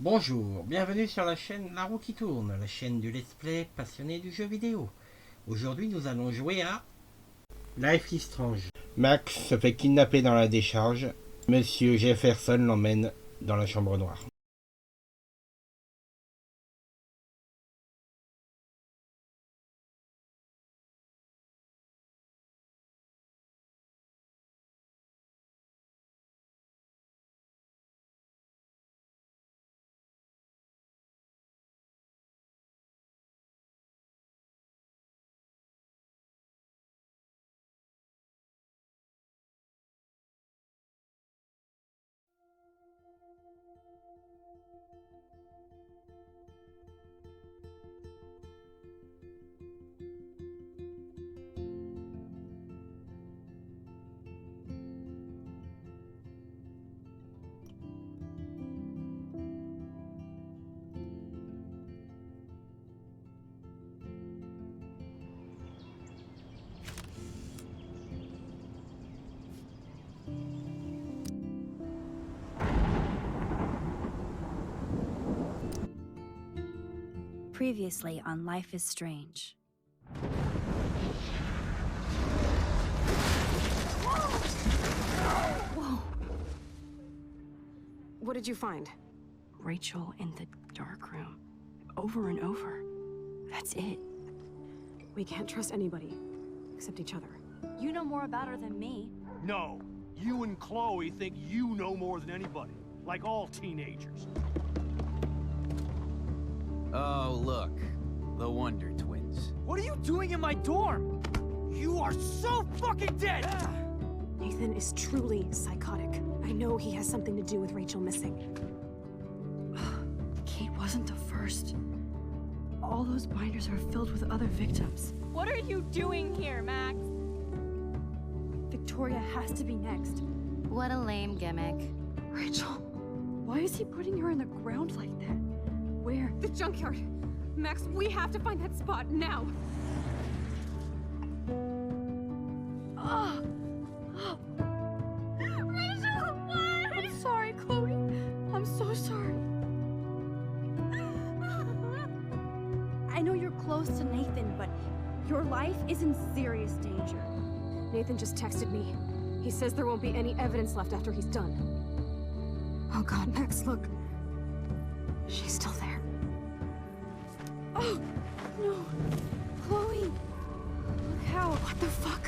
Bonjour, bienvenue sur la chaîne La Roue qui tourne, la chaîne du let's play passionné du jeu vidéo. Aujourd'hui nous allons jouer à Life is Strange. Max se fait kidnapper dans la décharge. Monsieur Jefferson l'emmène dans la chambre noire. Previously on Life is Strange. Whoa! What did you find? Rachel in the dark room. Over and over. That's it. We can't trust anybody, except each other. You know more about her than me. No. You and Chloe think you know more than anybody. Like all teenagers. Oh, look. The Wonder Twins. What are you doing in my dorm? You are so fucking dead! Nathan is truly psychotic. I know he has something to do with Rachel missing. Kate wasn't the first. All those binders are filled with other victims. What are you doing here, Max? Victoria has to be next. What a lame gimmick. Rachel, why is he putting her in the ground like that? Where? The junkyard! Max, we have to find that spot now! Oh. Rachel, what? I'm sorry, Chloe. I'm so sorry. I know you're close to Nathan, but your life is in serious danger. Nathan just texted me. He says there won't be any evidence left after he's done. Oh god, Max, look. She's still there. Oh, no. Chloe. Look how. What the fuck?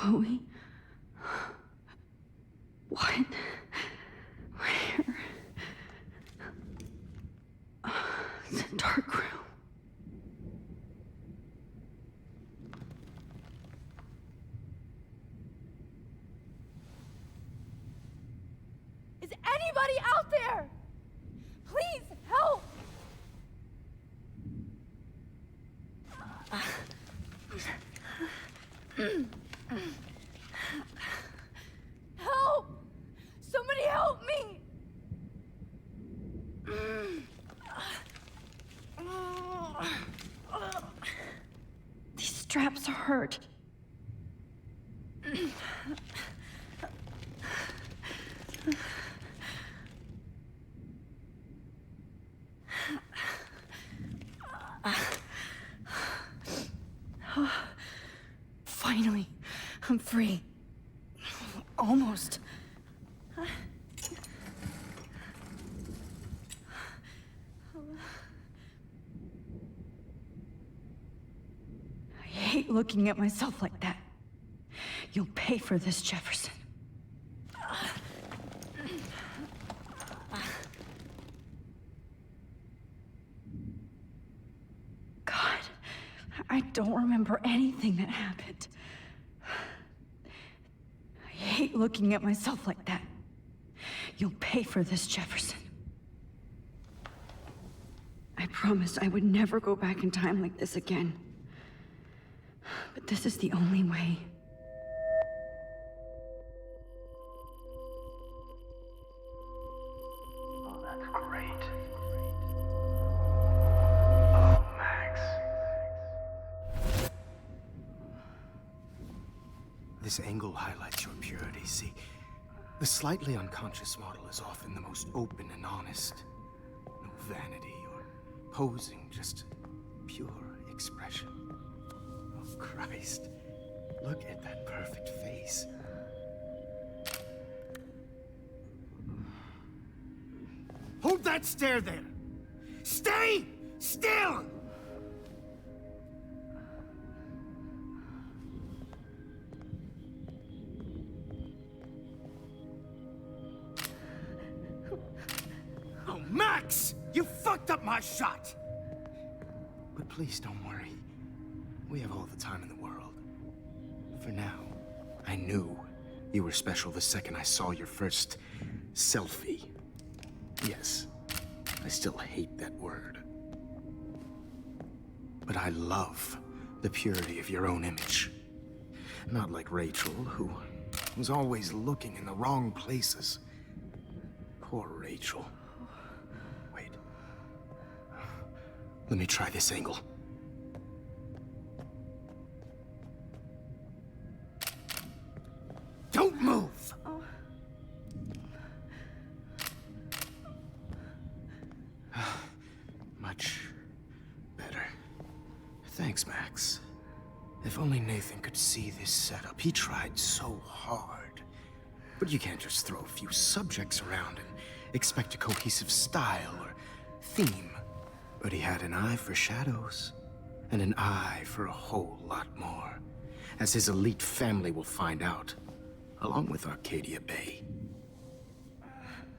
Chloe? What? Where? It's a dark room. Is anybody out there? Please help! Help! Somebody help me! These straps hurt. Finally, I'm free. Almost. I hate looking at myself like that. You'll pay for this, Jefferson. God, I don't remember anything that happened. I hate looking at myself like that. You'll pay for this, Jefferson. I promised I would never go back in time like this again. But this is the only way. Oh, that's great. Oh, Max. This angle highlights your purity, see? The slightly unconscious model is often the most open and honest. No vanity or posing, just pure expression. Oh, Christ. Look at that perfect face. Hold that stare there! Stay still! Oh, Max! You fucked up my shot! But please don't worry. We have all the time in the world. For now, I knew you were special the second I saw your first selfie. Yes, I still hate that word. But I love the purity of your own image. Not like Rachel, who was always looking in the wrong places. Poor Rachel. Wait. Let me try this angle. Don't move! Much better. Thanks, Max. If only Nathan could see this setup. He tried so hard. But you can't just throw a few subjects around and expect a cohesive style or theme. But he had an eye for shadows, and an eye for a whole lot more, as his elite family will find out, along with Arcadia Bay.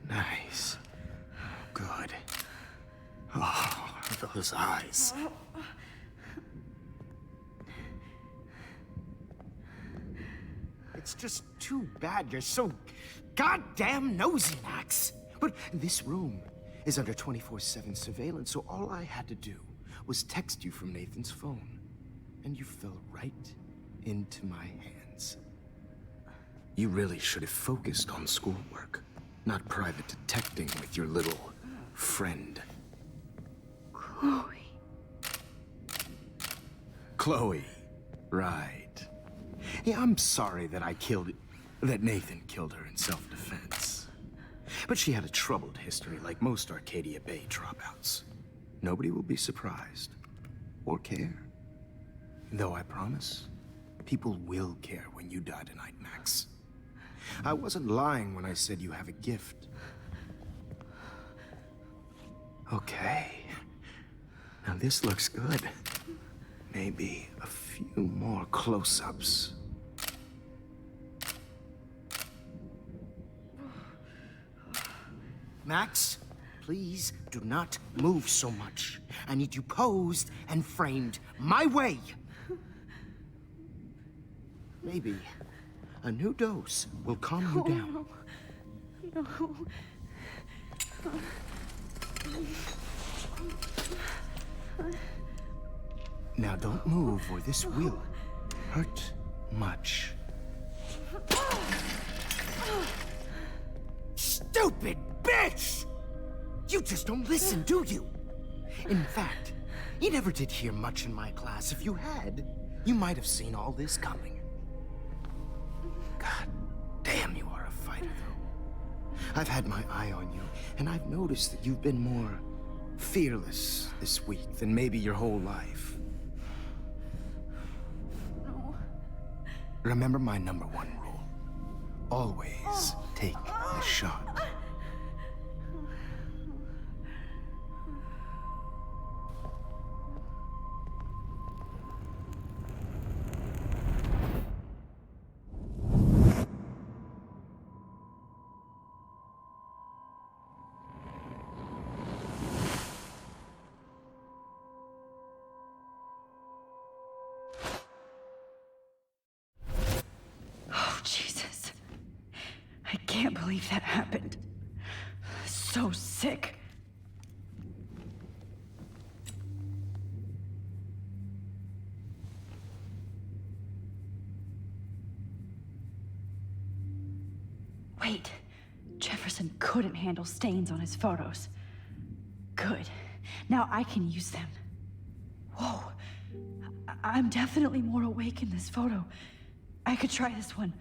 Nice. Good. Oh, those eyes. It's just too bad you're so goddamn nosy, Max. But this room is under 24/7 surveillance, so all I had to do was text you from Nathan's phone. And you fell right into my hands. You really should have focused on schoolwork, not private detecting with your little friend. Chloe. Chloe, right. Yeah, I'm sorry that Nathan killed her in self-defense. But she had a troubled history like most Arcadia Bay dropouts. Nobody will be surprised or care. Though I promise, people will care when you die tonight, Max. I wasn't lying when I said you have a gift. Okay. Now this looks good. Maybe a few more close-ups. Max, please do not move so much. I need you posed and framed my way. Maybe a new dose will calm you down. No. Now don't move or this will hurt much. Stupid bitch! You just don't listen, do you? In fact, you never did hear much in my class. If you had, you might have seen all this coming. God damn, you are a fighter, though. I've had my eye on you, and I've noticed that you've been more fearless this week than maybe your whole life. No. Remember my #1 rule. Always take the shot. Oh, Jesus. I can't believe that happened. So sick. Wait. Jefferson couldn't handle stains on his photos. Good. Now I can use them. Whoa. I'm definitely more awake in this photo. I could try this one.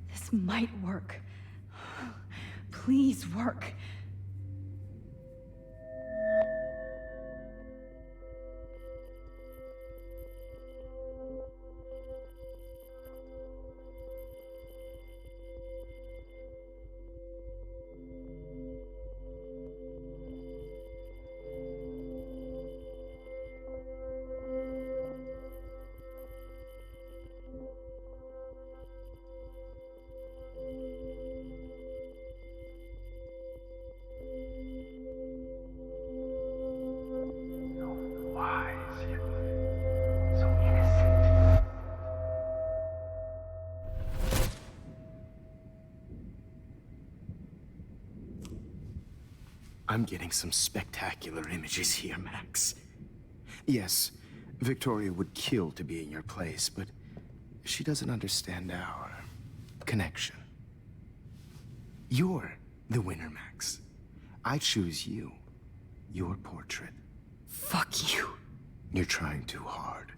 This might work. Please work. I'm getting some spectacular images here, Max. Yes, Victoria would kill to be in your place, but she doesn't understand our connection. You're the winner, Max. I choose you. Your portrait. Fuck you. You're trying too hard.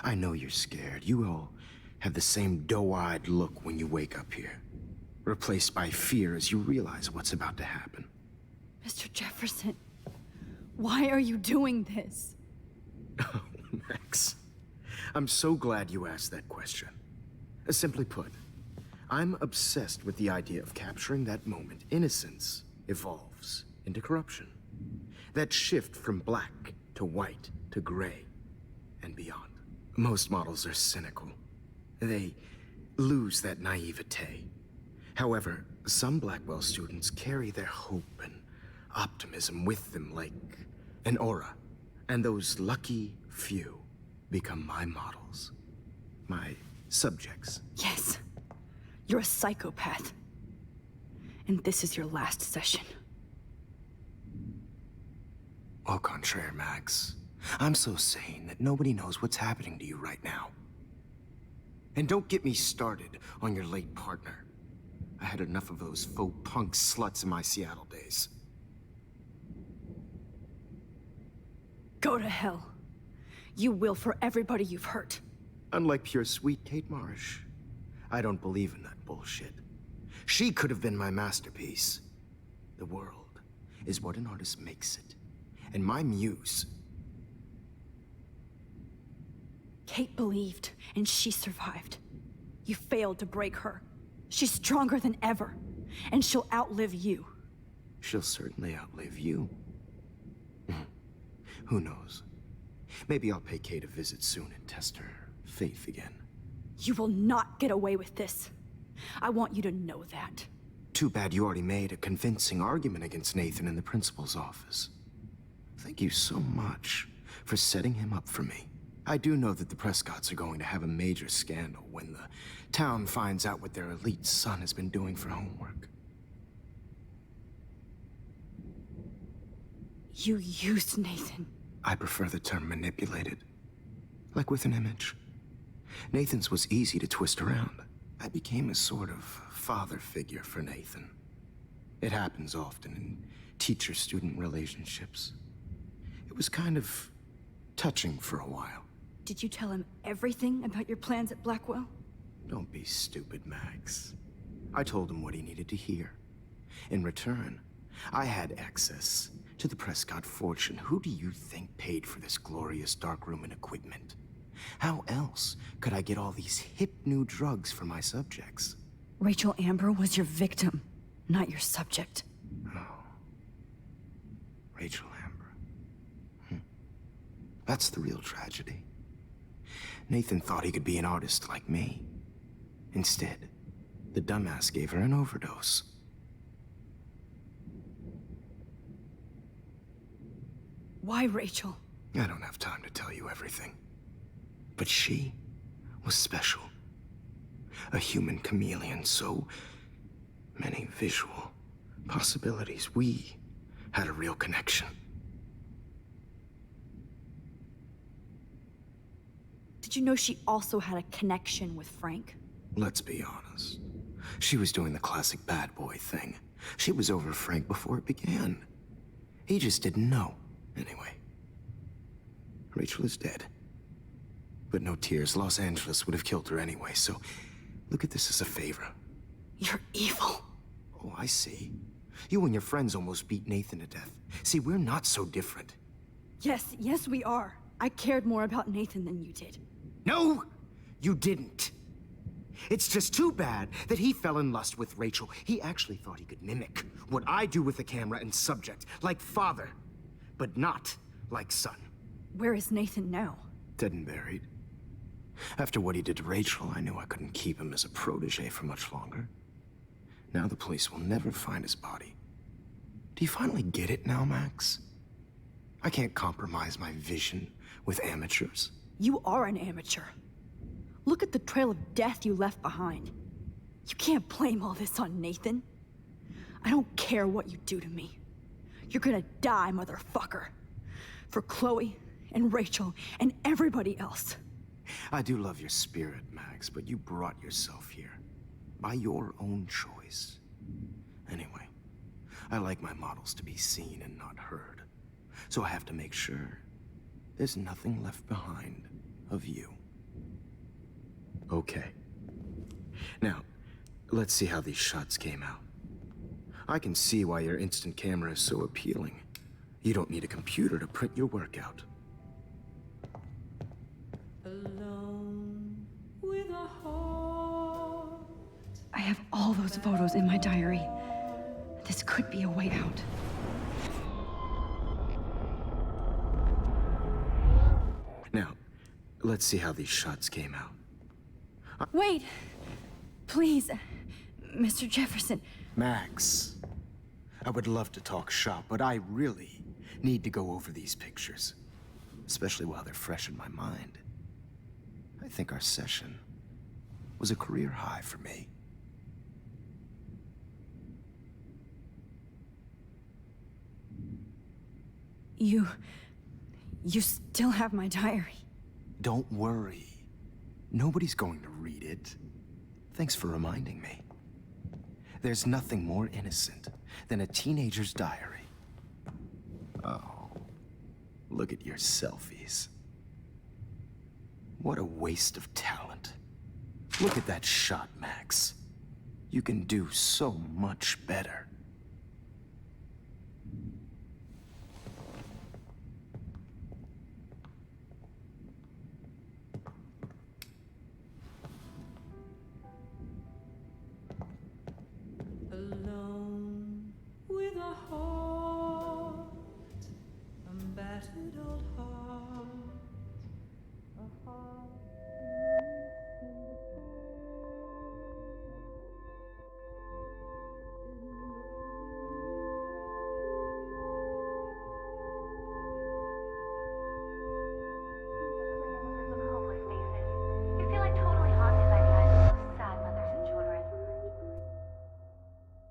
I know you're scared. You all have the same doe-eyed look when you wake up here, replaced by fear as you realize what's about to happen. Mr. Jefferson, why are you doing this? Oh, Max. I'm so glad you asked that question. Simply put, I'm obsessed with the idea of capturing that moment innocence evolves into corruption. That shift from black to white to gray and beyond. Most models are cynical. They lose that naivete. However, some Blackwell students carry their hope and optimism with them like an aura. And those lucky few become my models. My subjects. Yes. You're a psychopath. And this is your last session. Au contraire, Max. I'm so sane that nobody knows what's happening to you right now. And don't get me started on your late partner. I had enough of those faux punk sluts in my Seattle days. Go to hell. You will for everybody you've hurt. Unlike pure sweet Kate Marsh, I don't believe in that bullshit. She could have been my masterpiece. The world is what an artist makes it. And my muse... Kate believed, and she survived. You failed to break her. She's stronger than ever, and she'll outlive you. She'll certainly outlive you. Who knows? Maybe I'll pay Kate a visit soon and test her faith again. You will not get away with this. I want you to know that. Too bad you already made a convincing argument against Nathan in the principal's office. Thank you so much for setting him up for me. I do know that the Prescotts are going to have a major scandal when the town finds out what their elite son has been doing for homework. You used Nathan. I prefer the term manipulated. Like with an image. Nathan's was easy to twist around. I became a sort of father figure for Nathan. It happens often in teacher-student relationships. It was kind of touching for a while. Did you tell him everything about your plans at Blackwell? Don't be stupid, Max. I told him what he needed to hear. In return, I had access to the Prescott fortune. Who do you think paid for this glorious darkroom and equipment? How else could I get all these hip new drugs for my subjects? Rachel Amber was your victim, not your subject. Oh. Rachel Amber. That's the real tragedy. Nathan thought he could be an artist like me. Instead, the dumbass gave her an overdose. Why Rachel? I don't have time to tell you everything. But she was special. A human chameleon, so many visual possibilities. We had a real connection. Did you know she also had a connection with Frank? Let's be honest. She was doing the classic bad boy thing. She was over Frank before it began. He just didn't know. Anyway, Rachel is dead. But no tears. Los Angeles would have killed her anyway, so look at this as a favor. You're evil. Oh, I see. You and your friends almost beat Nathan to death. See, we're not so different. Yes, we are. I cared more about Nathan than you did. No, you didn't. It's just too bad that he fell in lust with Rachel. He actually thought he could mimic what I do with the camera and subject, like father, but not like son. Where is Nathan now? Dead and buried. After what he did to Rachel, I knew I couldn't keep him as a protege for much longer. Now the police will never find his body. Do you finally get it now, Max? I can't compromise my vision with amateurs. You are an amateur. Look at the trail of death you left behind. You can't blame all this on Nathan. I don't care what you do to me. You're gonna die, motherfucker. For Chloe and Rachel and everybody else. I do love your spirit, Max, but you brought yourself here. By your own choice. Anyway, I like my models to be seen and not heard. So I have to make sure there's nothing left behind of you. Okay. Now, let's see how these shots came out. I can see why your instant camera is so appealing. You don't need a computer to print your work out. Alone with a heart. I have all those photos in my diary. This could be a way out. Now, let's see how these shots came out. Wait! Please, Mr. Jefferson. Max, I would love to talk shop, but I really need to go over these pictures. Especially while they're fresh in my mind. I think our session was a career high for me. You still have my diary. Don't worry. Nobody's going to read it. Thanks for reminding me. There's nothing more innocent than a teenager's diary. Oh, look at your selfies. What a waste of talent. Look at that shot, Max. You can do so much better. Alone with a heart, a battered old heart, a heart.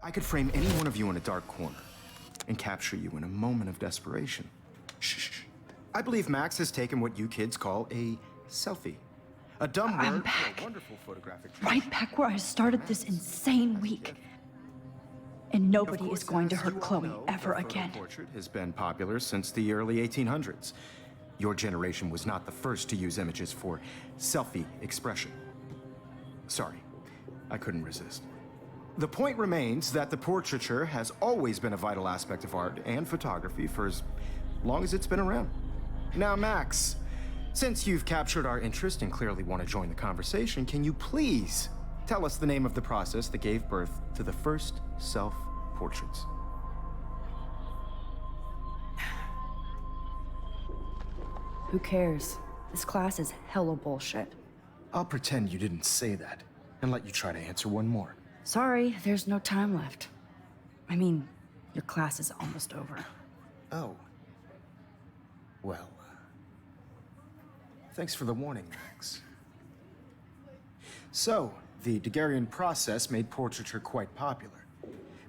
I could frame any one of you in a dark corner and capture you in a moment of desperation. Shh. I believe Max has taken what you kids call a selfie. A dumb I'm word back. for a wonderful photographic Right back where I started this insane week. And nobody is going to hurt Chloe ever again. The portrait has been popular since the early 1800s. Your generation was not the first to use images for selfie expression. Sorry, I couldn't resist. The point remains that the portraiture has always been a vital aspect of art and photography for as long as it's been around. Now, Max, since you've captured our interest and clearly want to join the conversation, can you please tell us the name of the process that gave birth to the first self-portraits? Who cares? This class is hella bullshit. I'll pretend you didn't say that and let you try to answer one more. Sorry, there's no time left. I mean, your class is almost over. Oh. Well, thanks for the warning, Max. So, the Daguerrean process made portraiture quite popular,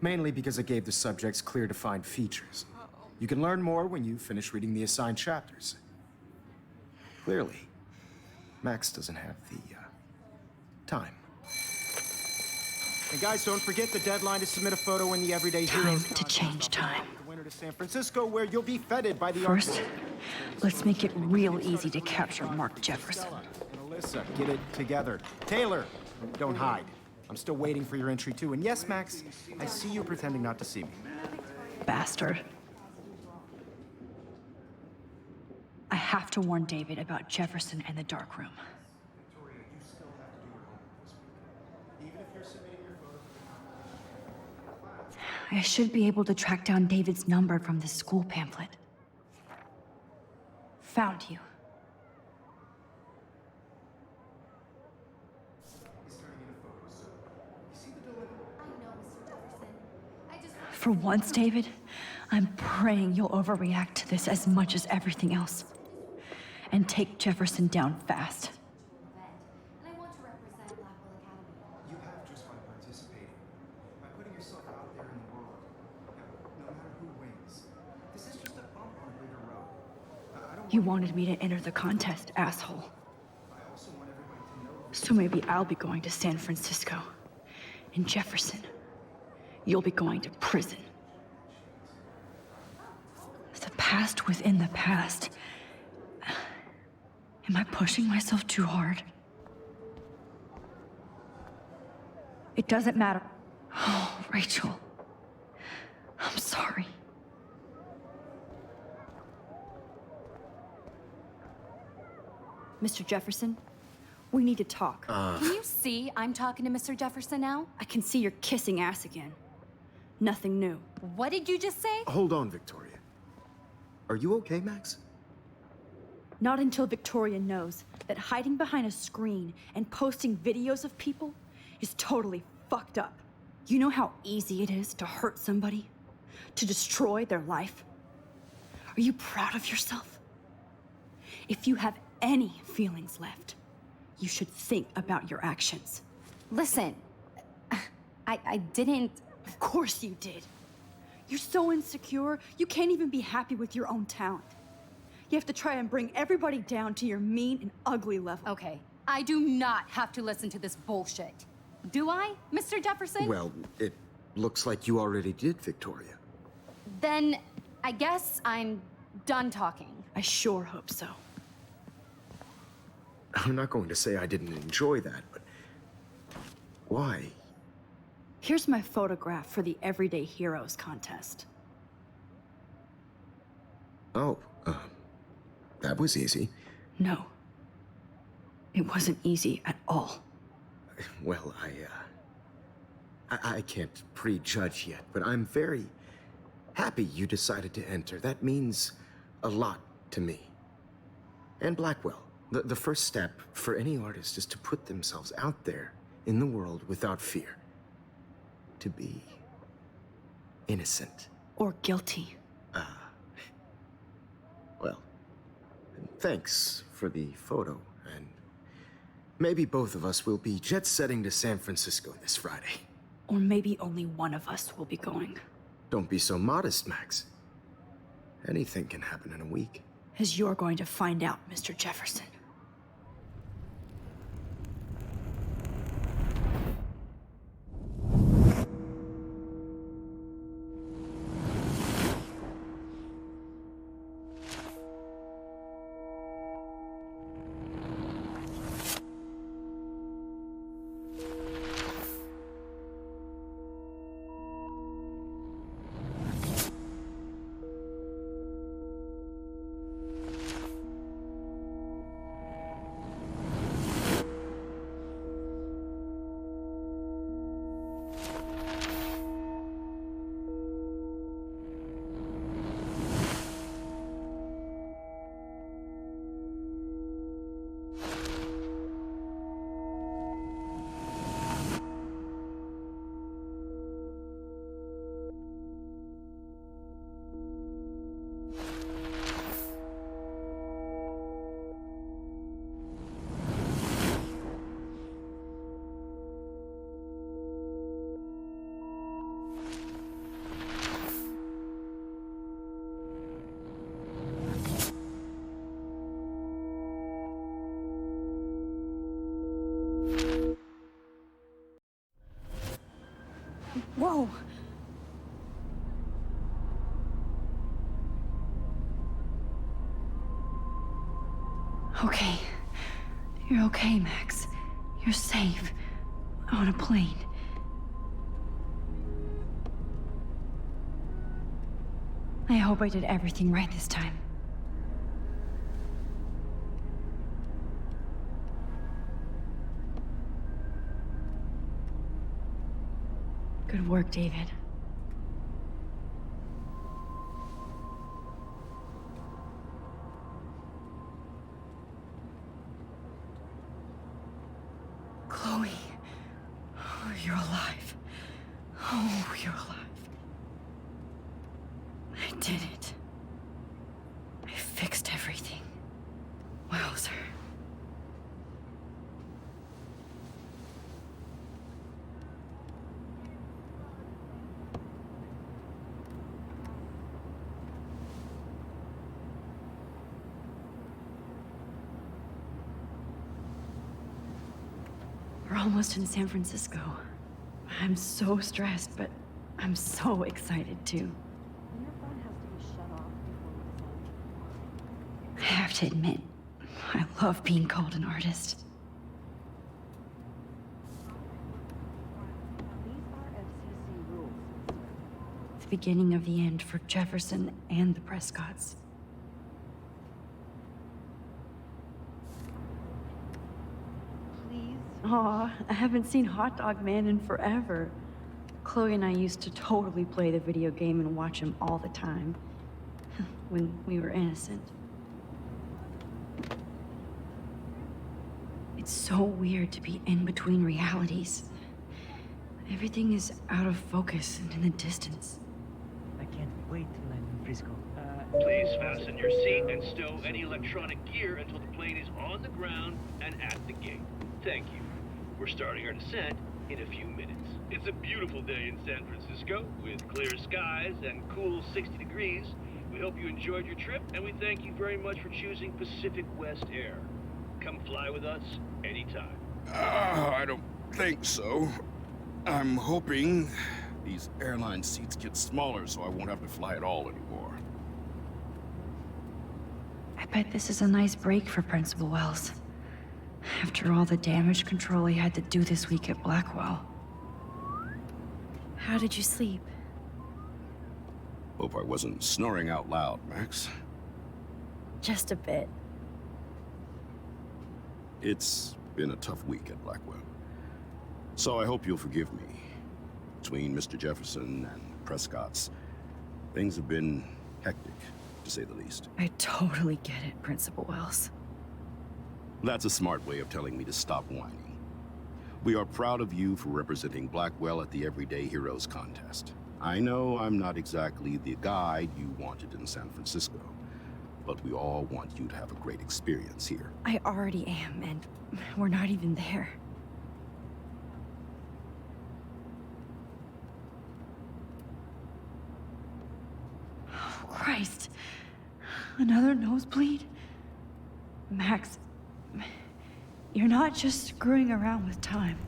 mainly because it gave the subjects clear defined features. You can learn more when you finish reading the assigned chapters. Clearly, Max doesn't have the time. And guys, don't forget the deadline to submit a photo in the Everyday Heroes Time to change time. the winter to San Francisco, where you'll be feted by the First, let's make it real easy to capture Mark Jefferson. And Alyssa, get it together. Taylor, don't hide. I'm still waiting for your entry too. And yes, Max, I see you pretending not to see me. Bastard. I have to warn David about Jefferson and the dark room. I should be able to track down David's number from the school pamphlet. Found you. For once, David, I'm praying you'll overreact to this as much as everything else. And take Jefferson down fast. You have just by participating, by putting yourself out there in the world. No matter who wins, this is just a bump on a bigger road. I don't You wanted me to enter the contest, asshole. I also want everybody to know So maybe I'll be going to San Francisco. And Jefferson, you'll be going to prison. The past within the past. Am I pushing myself too hard? It doesn't matter. Oh, Rachel. I'm sorry. Mr. Jefferson, we need to talk. Can you see I'm talking to Mr. Jefferson now? I can see you're kissing ass again. Nothing new. What did you just say? Hold on, Victoria. Are you okay, Max? Not until Victoria knows that hiding behind a screen and posting videos of people is totally fucked up. You know how easy it is to hurt somebody? To destroy their life? Are you proud of yourself? If you have any feelings left, you should think about your actions. Listen, I didn't... Of course you did. You're so insecure, you can't even be happy with your own talent. You have to try and bring everybody down to your mean and ugly level. Okay, I do not have to listen to this bullshit. Do I, Mr. Jefferson? Well, it looks like you already did, Victoria. Then I guess I'm done talking. I sure hope so. I'm not going to say I didn't enjoy that, but why? Here's my photograph for the Everyday Heroes contest. Oh, that was easy. No. It wasn't easy at all. Well, I can't prejudge yet, but I'm very happy you decided to enter. That means a lot to me. And Blackwell. The first step for any artist is to put themselves out there in the world without fear. To be innocent. Or guilty. Well, thanks for the photo, and maybe both of us will be jet-setting to San Francisco this Friday. Or maybe only one of us will be going. Don't be so modest, Max. Anything can happen in a week. As you're going to find out, Mr. Jefferson. Whoa! Okay. You're okay, Max. You're safe. On a plane. I hope I did everything right this time. Good work, David. Chloe. Oh, you're alive. Oh, you're alive. I did it. I fixed everything. Wowzer. We're almost in San Francisco. I'm so stressed, but I'm so excited too. I have to admit, I love being called an artist. The beginning of the end for Jefferson and the Prescotts. Aw, I haven't seen Hot Dog Man in forever. Chloe and I used to totally play the video game and watch him all the time. When we were innocent. It's so weird to be in between realities. Everything is out of focus and in the distance. I can't wait till I'm in Frisco. Please fasten your seat and stow any electronic gear until the plane is on the ground and at the gate. Thank you. We're starting our descent in a few minutes. It's a beautiful day in San Francisco with clear skies and cool 60 degrees. We hope you enjoyed your trip, and we thank you very much for choosing Pacific West Air. Come fly with us anytime. I don't think so. I'm hoping these airline seats get smaller so I won't have to fly at all anymore. I bet this is a nice break for Principal Wells. After all the damage control he had to do this week at Blackwell. How did you sleep? Hope I wasn't snoring out loud, Max. Just a bit. It's been a tough week at Blackwell. So I hope you'll forgive me. Between Mr. Jefferson and Prescott's, things have been hectic, to say the least. I totally get it, Principal Wells. That's a smart way of telling me to stop whining. We are proud of you for representing Blackwell at the Everyday Heroes contest. I know I'm not exactly the guide you wanted in San Francisco, but we all want you to have a great experience here. I already am, and we're not even there. Another nosebleed? Max, you're not just screwing around with time.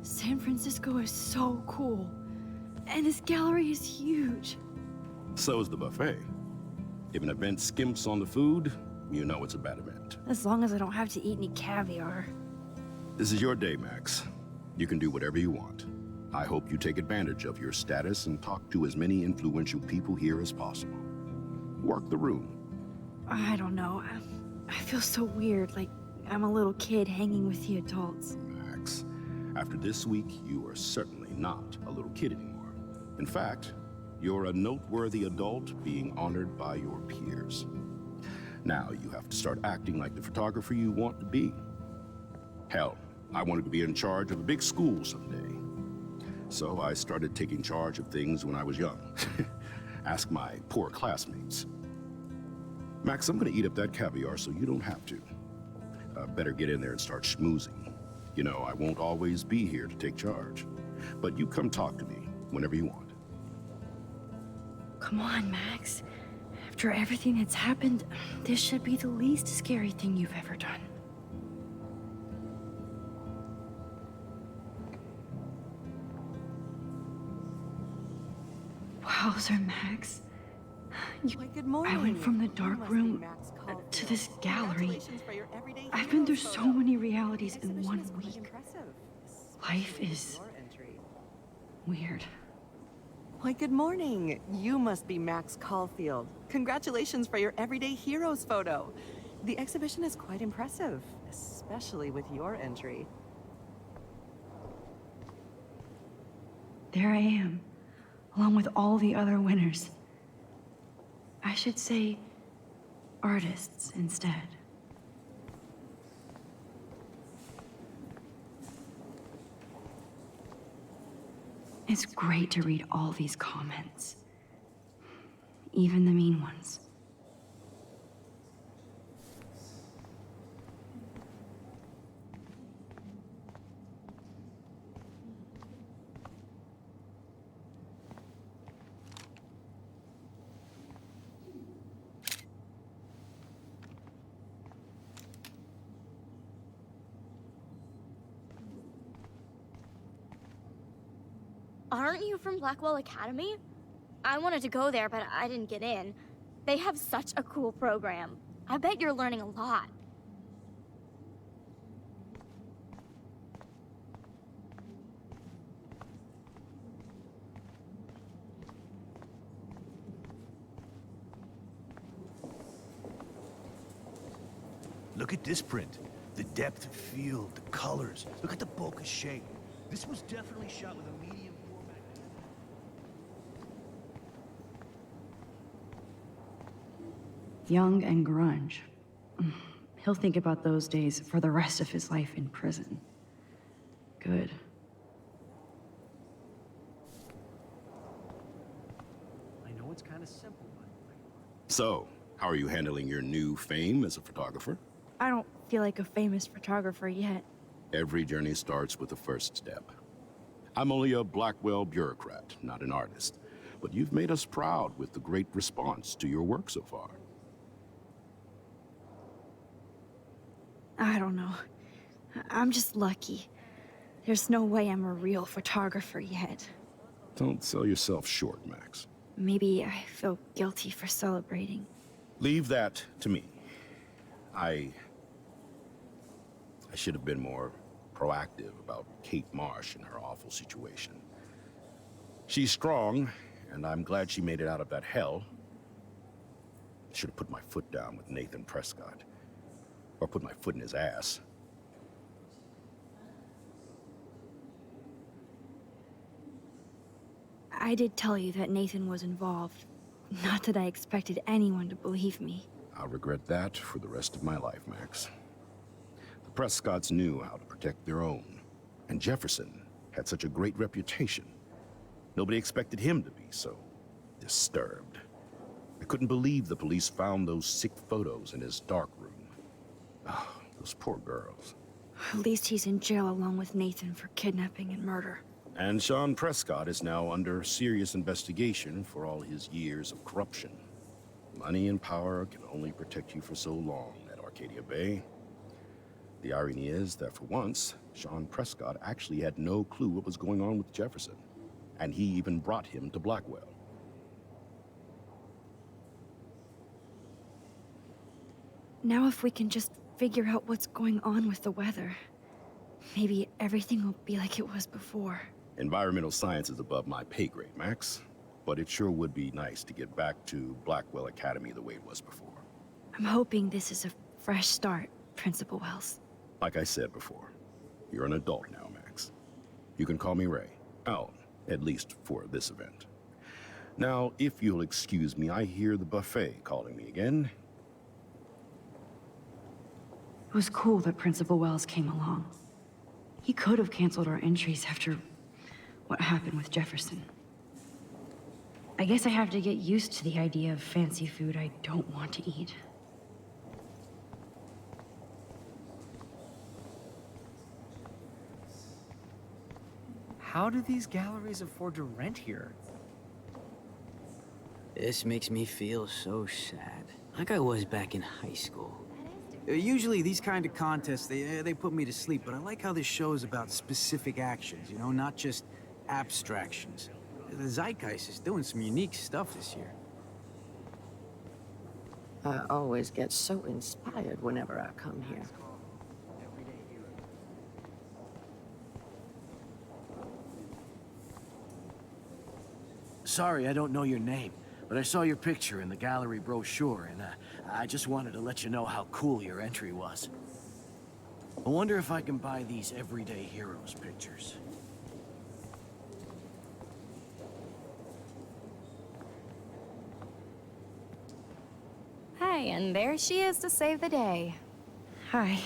San Francisco is so cool. And this gallery is huge. So is the buffet. If an event skimps on the food, you know it's a bad event. As long as I don't have to eat any caviar. This is your day, Max. You can do whatever you want. I hope you take advantage of your status and talk to as many influential people here as possible. Work the room. I don't know. I feel so weird, like I'm a little kid hanging with the adults. Max, after this week, you are certainly not a little kid anymore. In fact, you're a noteworthy adult being honored by your peers. Now you have to start acting like the photographer you want to be. Hell, I wanted to be in charge of a big school someday. So I started taking charge of things when I was young. Ask my poor classmates. Max, I'm gonna eat up that caviar so you don't have to. Better get in there and start schmoozing. You know, I won't always be here to take charge. But you come talk to me whenever you want. Come on, Max. After everything that's happened, this should be the least scary thing you've ever done. Wowzer, Max. Good morning. I went from the dark room to this gallery. I've been through so many realities in 1 week. Life is weird. Why, good morning. You must be Max Caulfield. Congratulations for your Everyday Heroes photo. The exhibition is quite impressive, especially with your entry. There I am, along with all the other winners. I should say artists instead. It's great to read all these comments, even the mean ones. Aren't you from Blackwell Academy? I wanted to go there, but I didn't get in. They have such a cool program. I bet you're learning a lot. Look at this print. The depth of field, the colors. Look at the bokeh shape. This was definitely shot with a medium format. Young and grunge. He'll think about those days for the rest of his life in prison. Good. I know it's kind of simple, but... So, how are you handling your new fame as a photographer? I don't feel like a famous photographer yet. Every journey starts with the first step. I'm only a Blackwell bureaucrat, not an artist. But you've made us proud with the great response to your work so far. I don't know. I'm just lucky. There's no way I'm a real photographer yet. Don't sell yourself short, Max. Maybe I feel guilty for celebrating. Leave that to me. I should have been more proactive about Kate Marsh and her awful situation. She's strong, and I'm glad she made it out of that hell. I should have put my foot down with Nathan Prescott. Or put my foot in his ass. I did tell you that Nathan was involved. Not that I expected anyone to believe me. I'll regret that for the rest of my life, Max. The Prescotts knew how to protect their own. And Jefferson had such a great reputation. Nobody expected him to be so disturbed. I couldn't believe the police found those sick photos in his dark room. Oh, those poor girls. At least he's in jail along with Nathan for kidnapping and murder. And Sean Prescott is now under serious investigation for all his years of corruption. Money and power can only protect you for so long at Arcadia Bay. The irony is that for once, Sean Prescott actually had no clue what was going on with Jefferson. And he even brought him to Blackwell. Now if we can just figure out what's going on with the weather, maybe everything will be like it was before. Environmental science is above my pay grade, Max. But it sure would be nice to get back to Blackwell Academy the way it was before. I'm hoping this is a fresh start, Principal Wells. Like I said before, you're an adult now, Max. You can call me Ray. Oh, at least for this event. Now, if you'll excuse me, I hear the buffet calling me again. It was cool that Principal Wells came along. He could have canceled our entries after what happened with Jefferson. I guess I have to get used to the idea of fancy food I don't want to eat. How do these galleries afford to rent here? This makes me feel so sad. Like I was back in high school. Usually these kind of contests, they put me to sleep, but I like how this show is about specific actions, you know, not just abstractions. The Zeitgeist is doing some unique stuff this year. I always get so inspired whenever I come here. Sorry, I don't know your name, but I saw your picture in the gallery brochure, and I just wanted to let you know how cool your entry was. I wonder if I can buy these Everyday Heroes pictures. Hey, and there she is to save the day. Hi.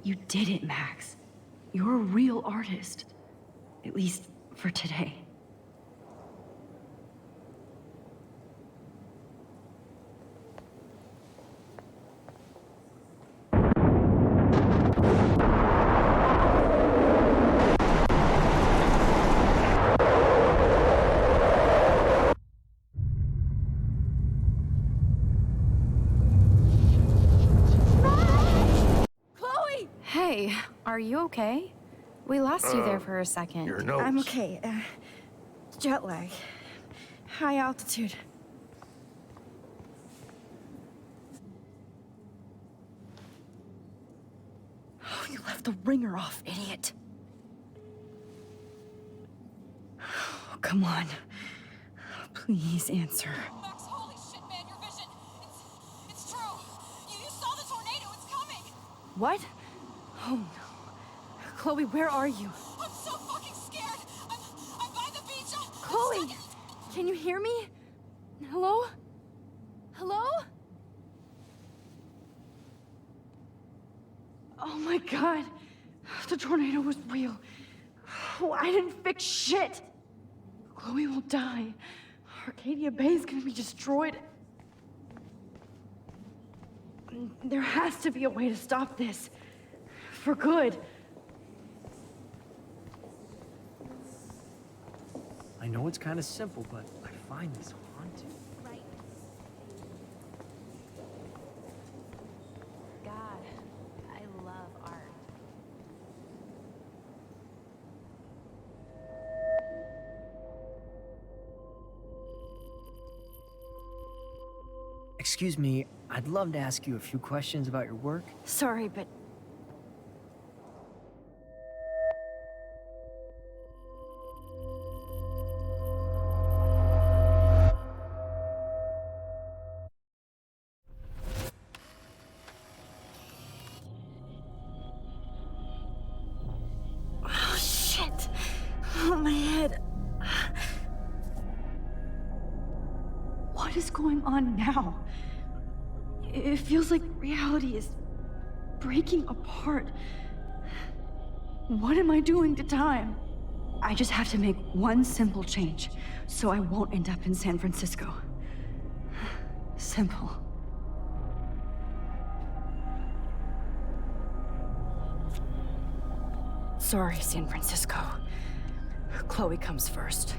You did it, Max. You're a real artist. At least for today. Hey, are you okay? We lost you there for a second. Your nose. I'm okay. Jet lag. High altitude. Oh, you left the ringer off, idiot. Oh, come on. Please answer. Max, holy shit, man, your vision. It's true. You saw the tornado. It's coming. What? Oh no. Chloe, where are you? I'm so fucking scared. I'm by the beach. Chloe! Can you hear me? Hello? Hello? Oh my god. The tornado was real. Oh, I didn't fix shit. Chloe will die. Arcadia Bay is gonna be destroyed. There has to be a way to stop this. For good. I know it's kind of simple, but I find this haunting. Right. God, I love art. Excuse me, I'd love to ask you a few questions about your work. Sorry, but oh shit. Oh, my head. What is going on now? It feels like reality is breaking apart. What am I doing to time? I just have to make one simple change, so I won't end up in San Francisco. Simple. Sorry, San Francisco. Chloe comes first.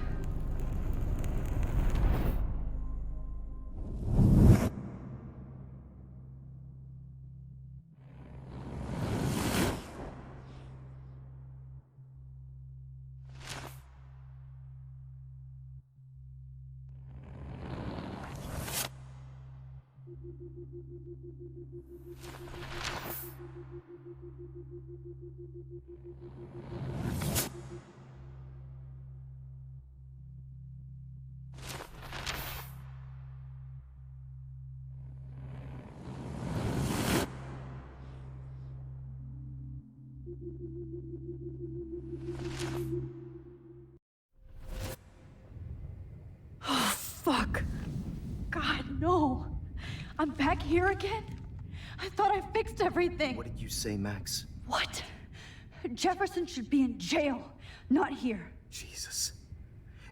Oh, fuck. God, no. I'm back here again? I thought I fixed everything. What did you say, Max? What? Jefferson should be in jail, not here. Jesus.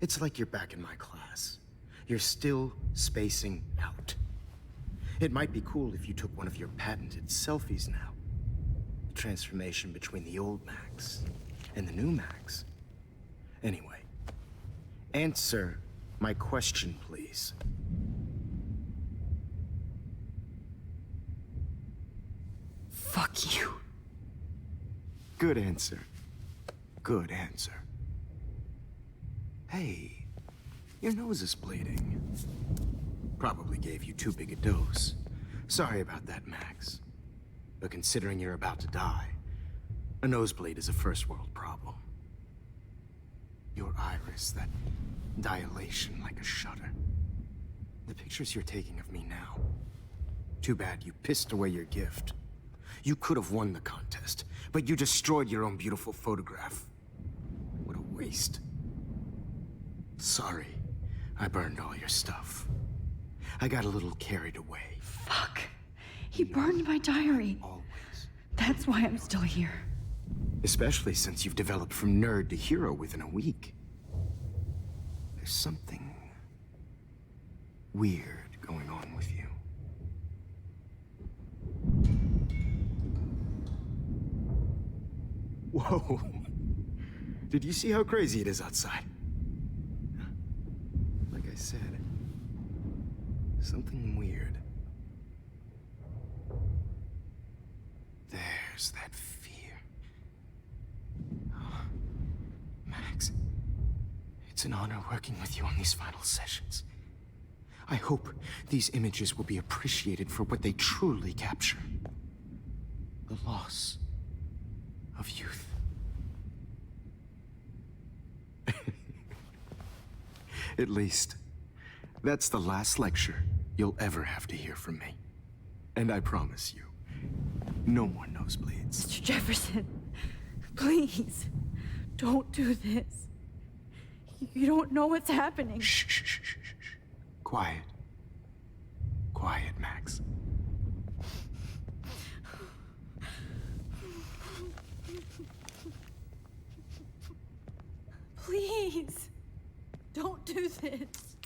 It's like you're back in my class. You're still spacing out. It might be cool if you took one of your patented selfies now. The transformation between the old Max and the new Max. Anyway, answer my question, please. Fuck you. Good answer. Good answer. Hey, your nose is bleeding. Probably gave you too big a dose. Sorry about that, Max. But considering you're about to die, a nosebleed is a first world problem. Your iris, that dilation like a shutter. The pictures you're taking of me now. Too bad you pissed away your gift. You could have won the contest, but you destroyed your own beautiful photograph. What a waste. Sorry, I burned all your stuff. I got a little carried away. Fuck. He burned my diary. Always. That's why I'm still here. Especially since you've developed from nerd to hero within a week. There's something weird going on with you. Whoa. Did you see how crazy it is outside? Like I said, something weird. There's that fear. Oh, Max, it's an honor working with you on these final sessions. I hope these images will be appreciated for what they truly capture. The loss of youth. At least, that's the last lecture you'll ever have to hear from me. And I promise you, no more nosebleeds. Mr. Jefferson, please, don't do this. You don't know what's happening. Shh, shh, shh, shh, shh. Quiet. Quiet, Max. Please, don't do this.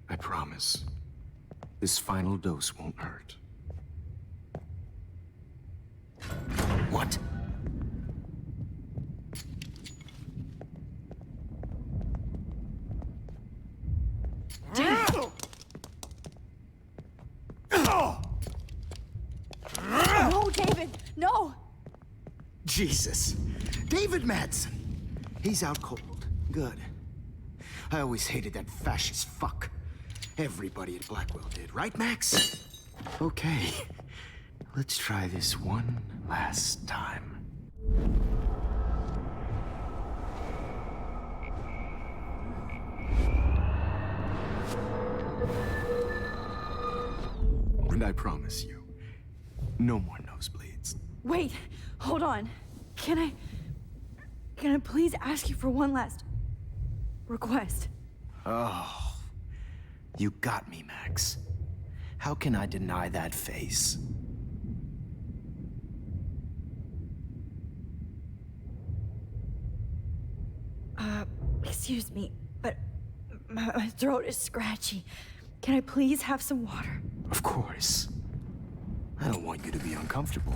I promise, this final dose won't hurt. What? No, David, no! Jesus. David Madsen. He's out cold. Good. I always hated that fascist fuck. Everybody at Blackwell did, right, Max? Okay. Let's try this one last time. And I promise you, no more nosebleeds. Wait, hold on. Can I please ask you for one last request? Oh, you got me, Max. How can I deny that face? Excuse me, but my throat is scratchy. Can I please have some water? Of course. I don't want you to be uncomfortable.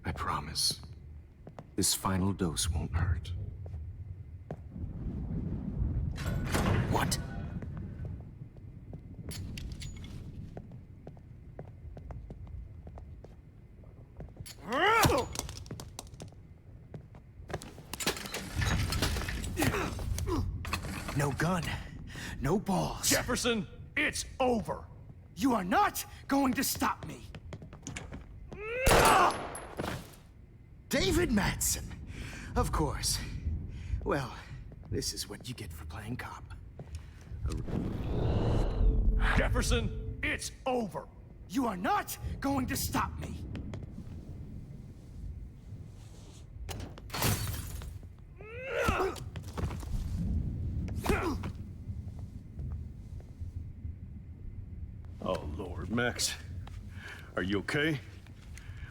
I promise. This final dose won't hurt. What? No gun. No balls. Jefferson, it's over. You are not going to stop me. David Madsen. Of course. Well, this is what you get for playing cop. Jefferson, it's over. You are not going to stop me. Oh, Lord, Max. Are you okay?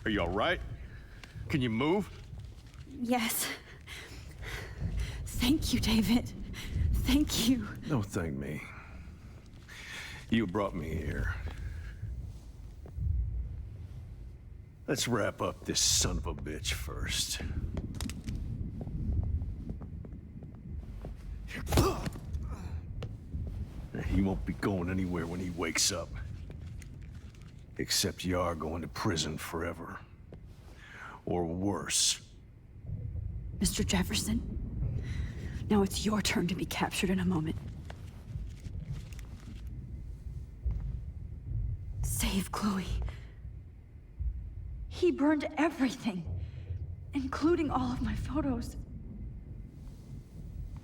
Are you all right? Can you move? Yes. Thank you, David. Thank you. Don't thank me. You brought me here. Let's wrap up this son of a bitch first. He won't be going anywhere when he wakes up. Except you are going to prison forever. Or worse. Mr. Jefferson, now it's your turn to be captured in a moment. Save Chloe. He burned everything, including all of my photos.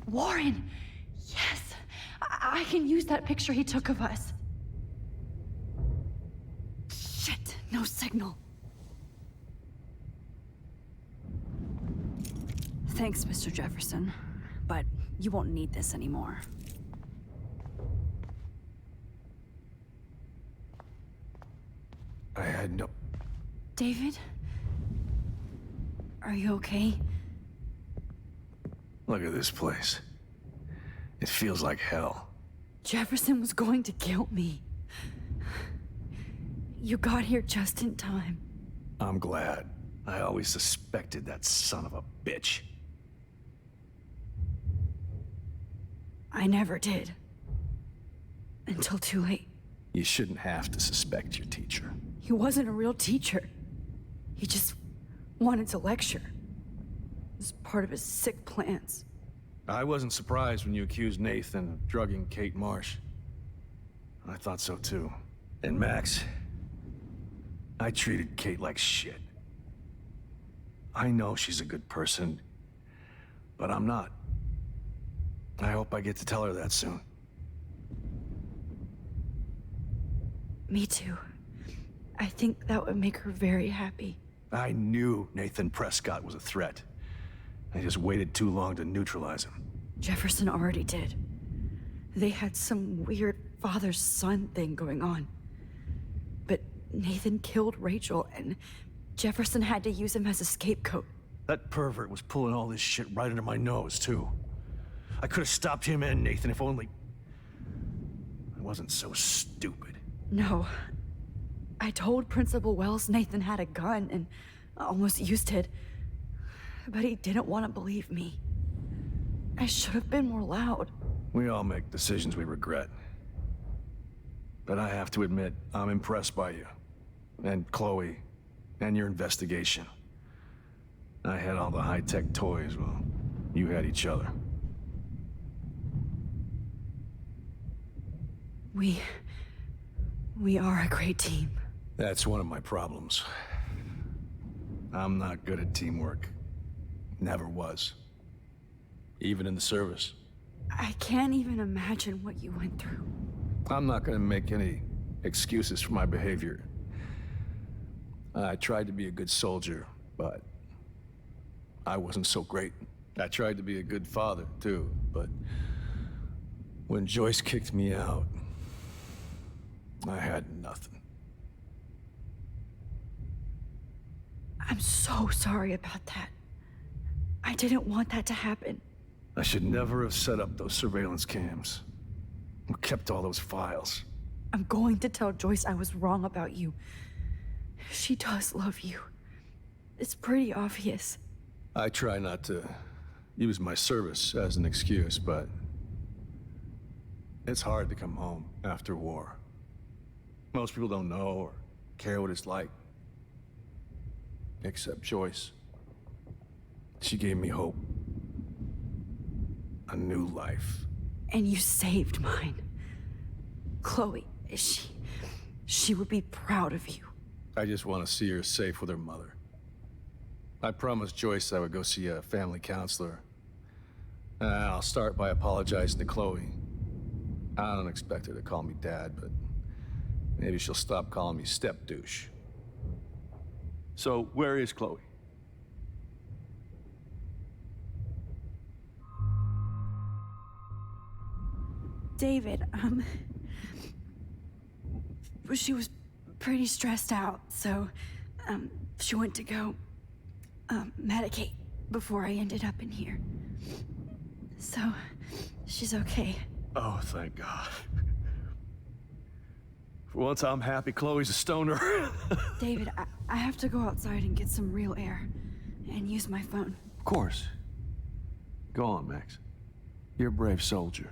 Warren! Yes! I can use that picture he took of us. Shit, no signal. Thanks, Mr. Jefferson, but you won't need this anymore. I had no... David? Are you okay? Look at this place. It feels like hell. Jefferson was going to kill me. You got here just in time. I'm glad. I always suspected that son of a bitch. I never did. Until too late. You shouldn't have to suspect your teacher. He wasn't a real teacher. He just wanted to lecture. It was part of his sick plans. I wasn't surprised when you accused Nathan of drugging Kate Marsh. I thought so too. And Max, I treated Kate like shit. I know she's a good person, but I'm not. I hope I get to tell her that soon. Me too. I think that would make her very happy. I knew Nathan Prescott was a threat. I just waited too long to neutralize him. Jefferson already did. They had some weird father-son thing going on. But Nathan killed Rachel, and Jefferson had to use him as a scapegoat. That pervert was pulling all this shit right under my nose, too. I could have stopped him and Nathan if only... I wasn't so stupid. No. I told Principal Wells Nathan had a gun and almost used it. But he didn't want to believe me. I should have been more loud. We all make decisions we regret. But I have to admit, I'm impressed by you. And Chloe. And your investigation. I had all the high-tech toys, well, you had each other. We are a great team. That's one of my problems. I'm not good at teamwork. Never was. Even in the service. I can't even imagine what you went through. I'm not gonna make any excuses for my behavior. I tried to be a good soldier, but I wasn't so great. I tried to be a good father, too, but when Joyce kicked me out, I had nothing. I'm so sorry about that. I didn't want that to happen. I should never have set up those surveillance cams. Or kept all those files. I'm going to tell Joyce I was wrong about you. She does love you. It's pretty obvious. I try not to use my service as an excuse, but it's hard to come home after war. Most people don't know or care what it's like. Except Joyce. She gave me hope. A new life. And you saved mine. Chloe, she would be proud of you. I just want to see her safe with her mother. I promised Joyce I would go see a family counselor. I'll start by apologizing to Chloe. I don't expect her to call me Dad, but maybe she'll stop calling me step-douche. So, where is Chloe? David, she was pretty stressed out, so, she went to go, medicate before I ended up in here. So, she's okay. Oh, thank God. For once, I'm happy Chloe's a stoner. David, I have to go outside and get some real air, and use my phone. Of course. Go on, Max. You're a brave soldier.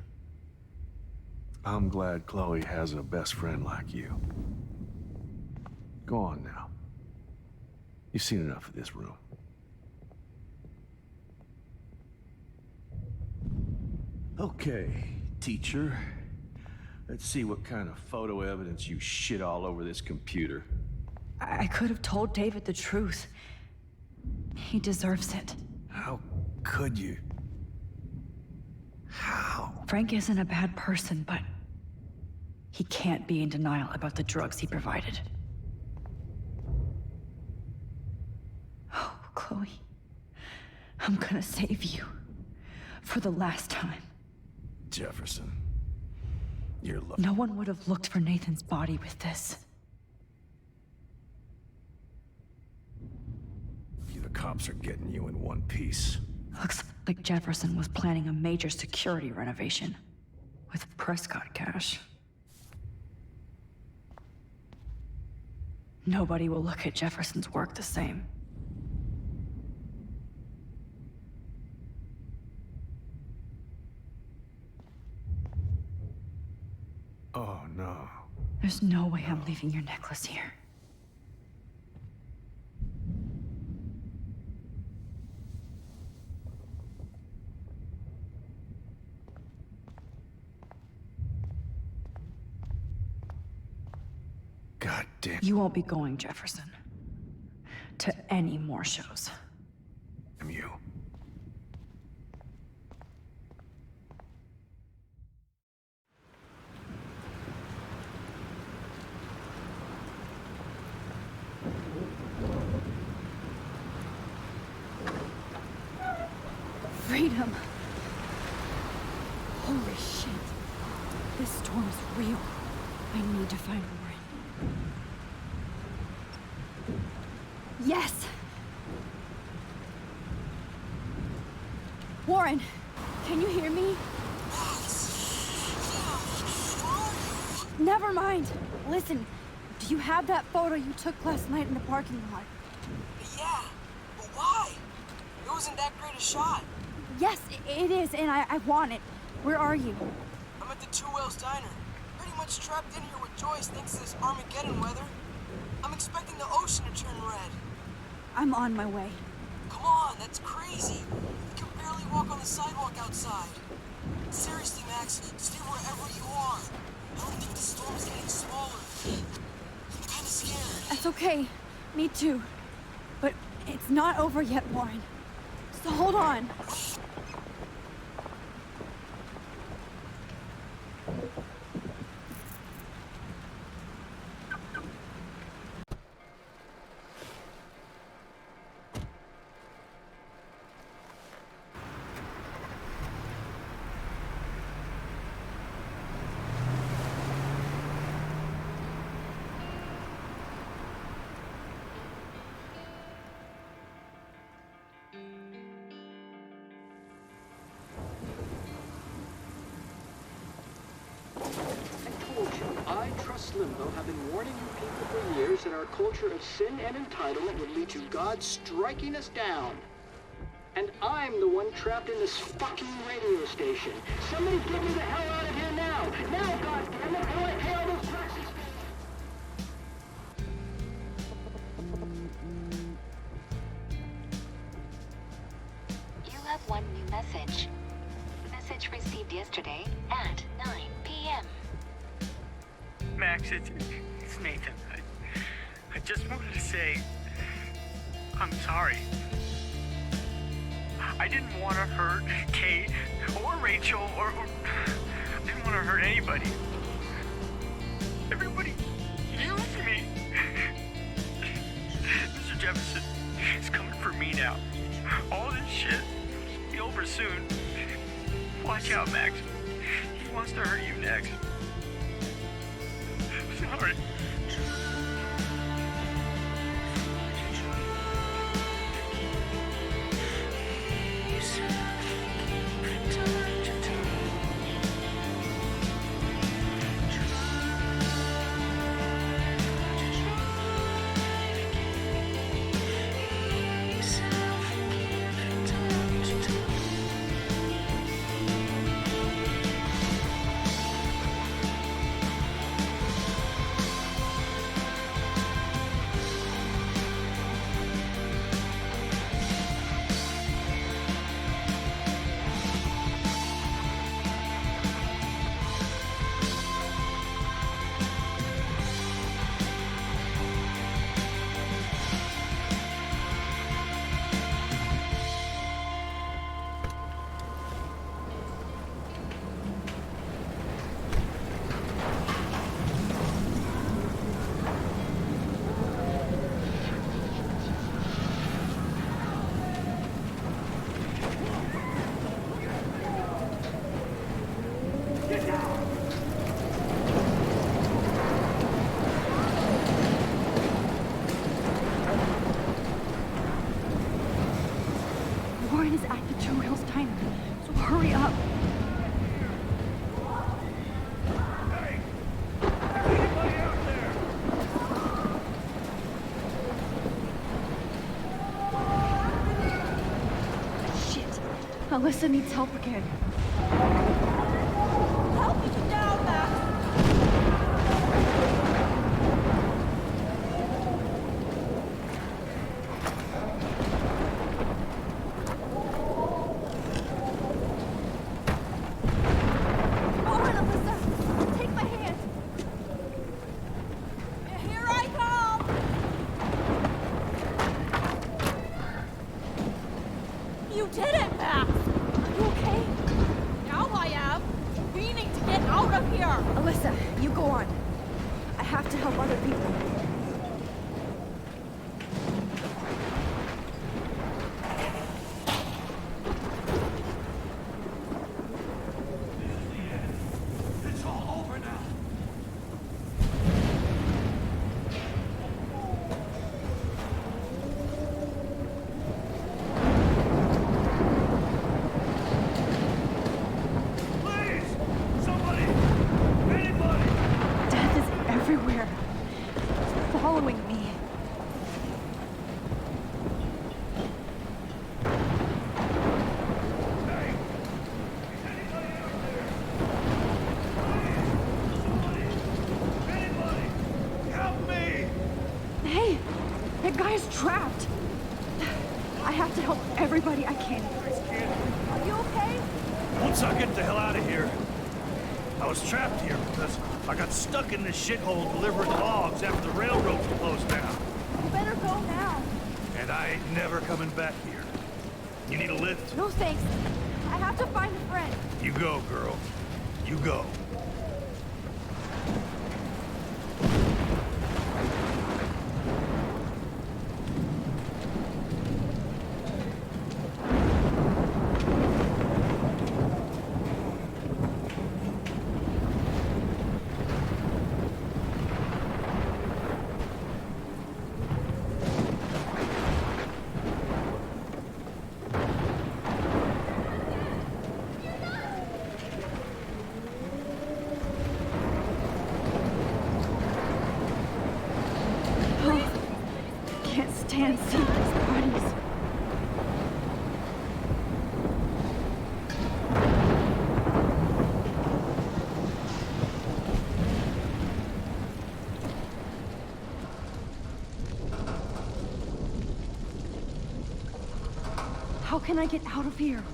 I'm glad Chloe has a best friend like you. Go on now. You've seen enough of this room. Okay, teacher. Let's see what kind of photo evidence you shit all over this computer. I could have told David the truth. He deserves it. How could you? How? Frank isn't a bad person, but he can't be in denial about the drugs he provided. Oh, Chloe. I'm gonna save you. For the last time. Jefferson. You're lucky. No one would have looked for Nathan's body with this. The cops are getting you in one piece. Looks like Jefferson was planning a major security renovation. With Prescott cash. Nobody will look at Jefferson's work the same. Oh, no. There's no way I'm leaving your necklace here. God damn. You won't be going, Jefferson. To any more shows. Damn you. Freedom. Holy shit. This storm is real. I need to find Warren. Yes! Warren, can you hear me? Never mind. Listen, do you have that photo you took last night in the parking lot? Yeah, but why? It wasn't that great a shot. Yes, it is, and I want it. Where are you? I'm at the Two Whales Diner. Pretty much trapped in here with Joyce thanks to this Armageddon weather. I'm expecting the ocean to turn red. I'm on my way. Come on, that's crazy. You can barely walk on the sidewalk outside. Seriously, Max, stay wherever you are. I don't think the storm is getting smaller. I'm kind of scared. That's okay. Me too. But it's not over yet, Warren. So hold on. I, Trust Limbo, have been warning you people for years that our culture of sin and entitlement would lead to God striking us down. And I'm the one trapped in this fucking radio station. Somebody get me the hell out of here now! Now, goddammit! I want to pay all those taxes! You have one new message. Message received yesterday at 9 p.m. Max, it's Nathan. I just wanted to say, I'm sorry. I didn't want to hurt Kate or Rachel or I didn't want to hurt anybody. Everybody used me. Mr. Jefferson is coming for me now. All this shit will be over soon. Watch out, Max. He wants to hurt you next. Sorry. Warren is at the Two Whales Diner, so hurry up. Shit, Alyssa needs help again. Help me down, Max! You did it, Max! Are you okay? Now I am. We need to get out of here! Alyssa, you go on. I have to help other people. It's all over now! guy's trapped. I have to help everybody I can. Are you okay? Once I get the hell out of here, I was trapped here because I got stuck in this shithole delivering logs after the railroads were closed down. You better go now. And I ain't never coming back here. You need a lift? No thanks. I have to find a friend. You go, girl. You go. Can't stand seeing these bodies. How can I get out of here?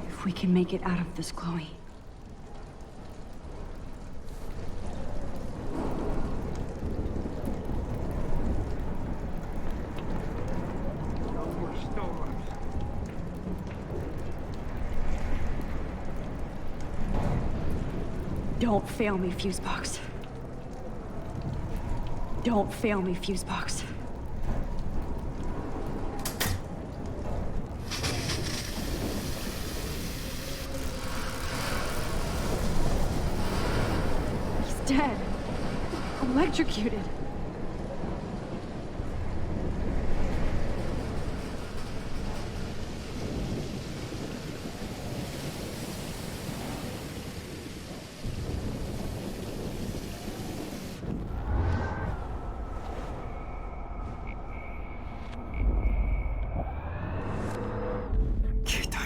If we can make it out of this, Chloe. Don't fail me, Fusebox. Don't fail me, Fusebox. He's dead. Electrocuted.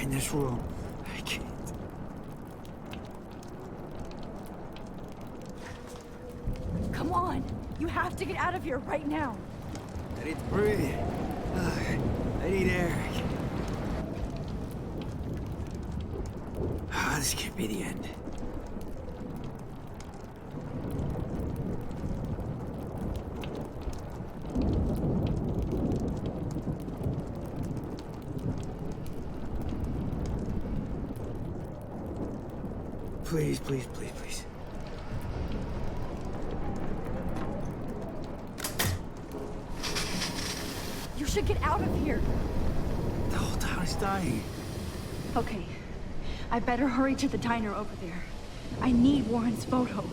In this room. I can't. Come on! You have to get out of here right now! I need to breathe. I need air. This can't be the end. Please, please, please, please. You should get out of here! The whole town is dying. Okay. I better hurry to the diner over there. I need Warren's photo.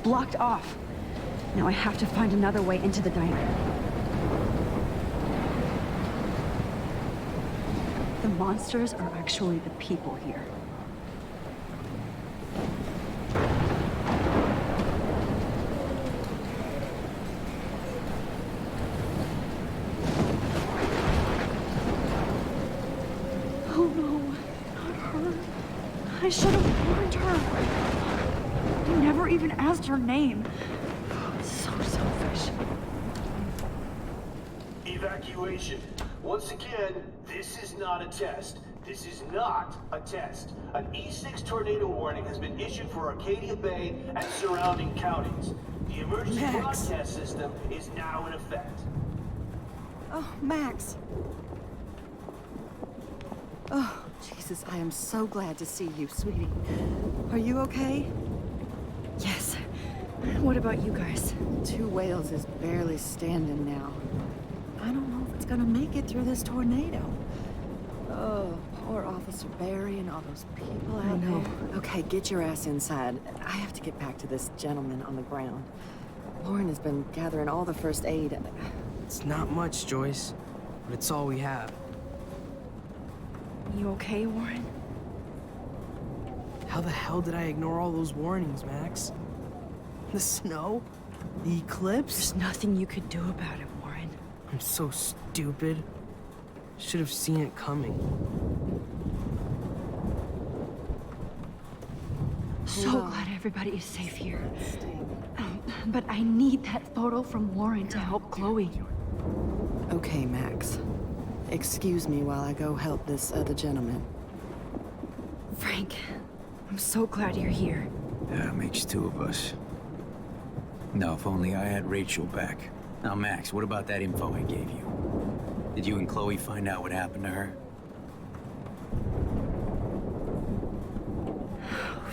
Blocked off. Now I have to find another way into the diner. The monsters are actually the people here. Oh no, not her. I should have warned her. You never even asked her name. So selfish. Evacuation. Once again, this is not a test. This is not a test. An E6 tornado warning has been issued for Arcadia Bay and surrounding counties. The emergency broadcast system is now in effect. Oh, Max. Oh, Jesus, I am so glad to see you, sweetie. Are you okay? Yes. What about you guys? Two Whales is barely standing now. I don't know if it's gonna make it through this tornado. Oh, poor Officer Barry and all those people out there. Okay, get your ass inside. I have to get back to this gentleman on the ground. Lauren has been gathering all the first aid. It's not much, Joyce, but it's all we have. You okay, Warren? How the hell did I ignore all those warnings, Max? The snow? The eclipse? There's nothing you could do about it, Warren. I'm so stupid. Should have seen it coming. So glad everybody is safe here. But I need that photo from Warren to help Chloe. Okay, Max. Excuse me while I go help this other gentleman. Frank, I'm so glad you're here. Yeah, it makes two of us. No, if only I had Rachel back. Now, Max, what about that info I gave you? Did you and Chloe find out what happened to her?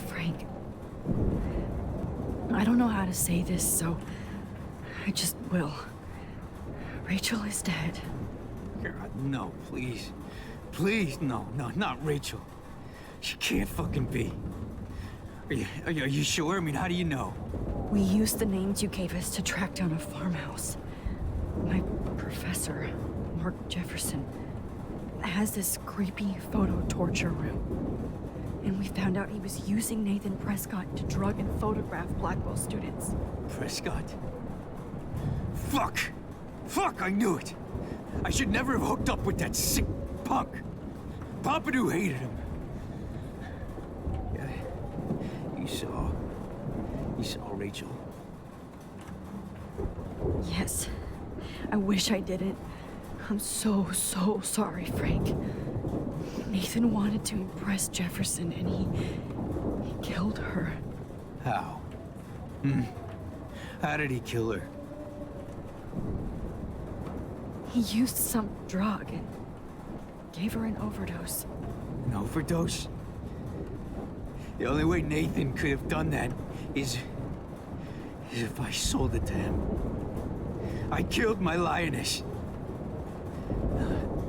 Frank, I don't know how to say this, so I just will. Rachel is dead. God, no, please. Please, no, not Rachel. She can't fucking be. Are you sure? I mean, how do you know? We used the names you gave us to track down a farmhouse. My professor, Mark Jefferson, has this creepy photo torture room. And we found out he was using Nathan Prescott to drug and photograph Blackwell students. Prescott? Fuck! Fuck, I knew it! I should never have hooked up with that sick punk. Pompidou hated him. Yeah, you saw Rachel. Yes. I wish I didn't. I'm so sorry, Frank. Nathan wanted to impress Jefferson, and he killed her. How? How did he kill her? He used some drug and gave her an overdose. An overdose? The only way Nathan could have done that is if I sold it to him. I killed my lioness.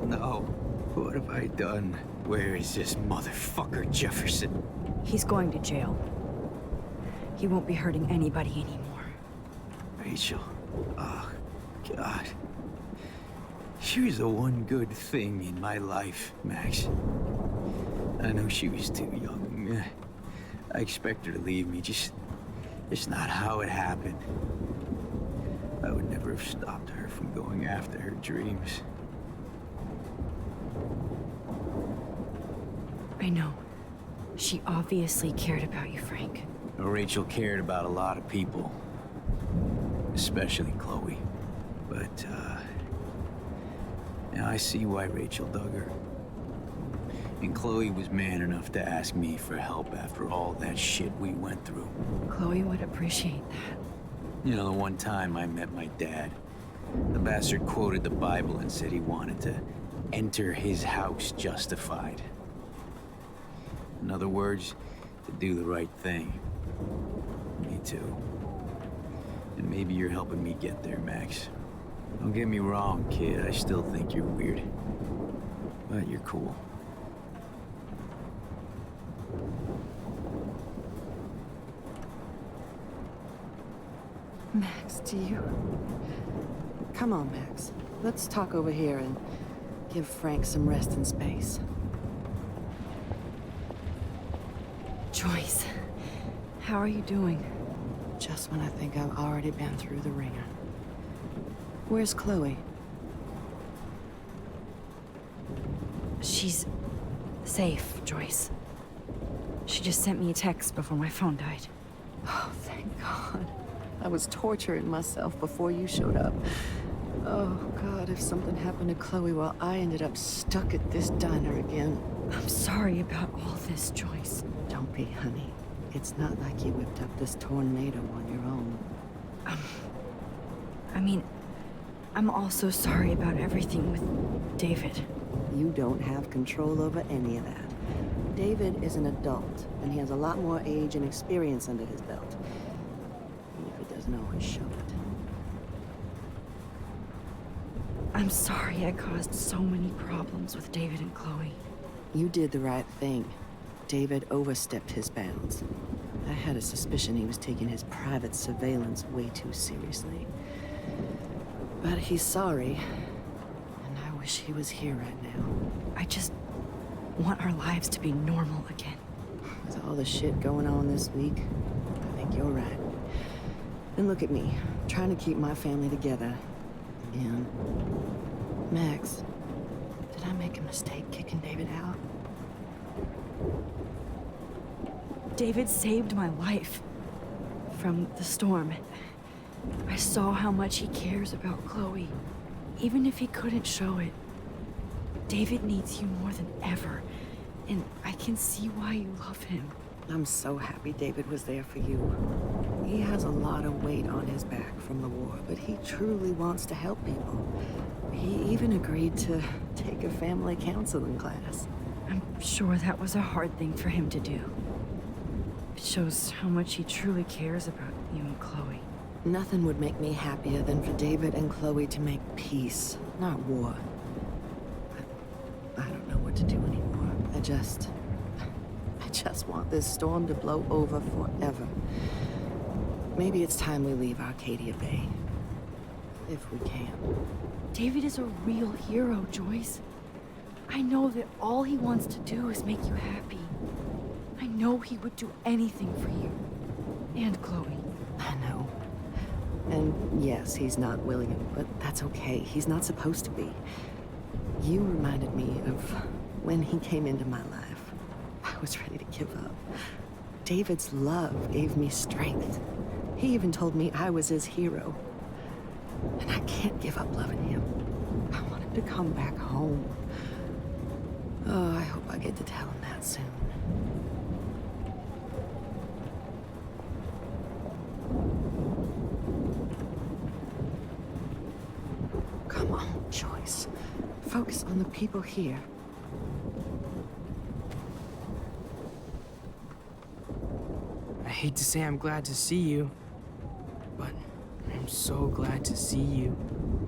No. What have I done? Where is this motherfucker Jefferson? He's going to jail. He won't be hurting anybody anymore. Rachel. Oh, God. She was the one good thing in my life, Max. I know she was too young. I expect her to leave me, just not how it happened. I would never have stopped her from going after her dreams. I know. She obviously cared about you, Frank. Well, Rachel cared about a lot of people. Especially Chloe. But, now I see why Rachel dug her. And Chloe was man enough to ask me for help after all that shit we went through. Chloe would appreciate that. You know, the one time I met my dad, the bastard quoted the Bible and said he wanted to enter his house justified. In other words, to do the right thing. Me too. And maybe you're helping me get there, Max. Don't get me wrong, kid. I still think you're weird. But you're cool. Max, do you... Come on, Max. Let's talk over here and give Frank some rest and space. Joyce, how are you doing? Just when I think I've already been through the ringer. Where's Chloe? She's safe, Joyce. She just sent me a text before my phone died. Oh, thank God. I was torturing myself before you showed up. Oh, God, if something happened to Chloe while I ended up stuck at this diner again. I'm sorry about all this, Joyce. Don't be, honey. It's not like you whipped up this tornado on your own. I mean, I'm also sorry about everything with David. You don't have control over any of that. David is an adult, and he has a lot more age and experience under his belt. Even if he doesn't always show it. I'm sorry I caused so many problems with David and Chloe. You did the right thing. David overstepped his bounds. I had a suspicion he was taking his private surveillance way too seriously. But he's sorry, and I wish he was here right now. I just want our lives to be normal again. With all the shit going on this week, I think you're right. And look at me, trying to keep my family together. Again. Max, did I make a mistake kicking David out? David saved my life from the storm. I saw how much he cares about Chloe, even if he couldn't show it. David needs you more than ever, and I can see why you love him. I'm so happy David was there for you. He has a lot of weight on his back from the war, but he truly wants to help people. He even agreed to take a family counseling class. I'm sure that was a hard thing for him to do. It shows how much he truly cares about you and Chloe. Nothing would make me happier than for David and Chloe to make peace, not war. I don't know what to do anymore. I just want this storm to blow over forever. Maybe it's time we leave Arcadia Bay. If we can. David is a real hero, Joyce. I know that all he wants to do is make you happy. I know he would do anything for you. And Chloe. I know. And yes, he's not William, but that's okay. He's not supposed to be. You reminded me of when he came into my life. I was ready to give up. David's love gave me strength. He even told me I was his hero. And I can't give up loving him. I want him to come back home. Oh, I hope I get to tell him that soon. Come on, Joyce. Focus on the people here. I hate to say I'm glad to see you, but I'm so glad to see you.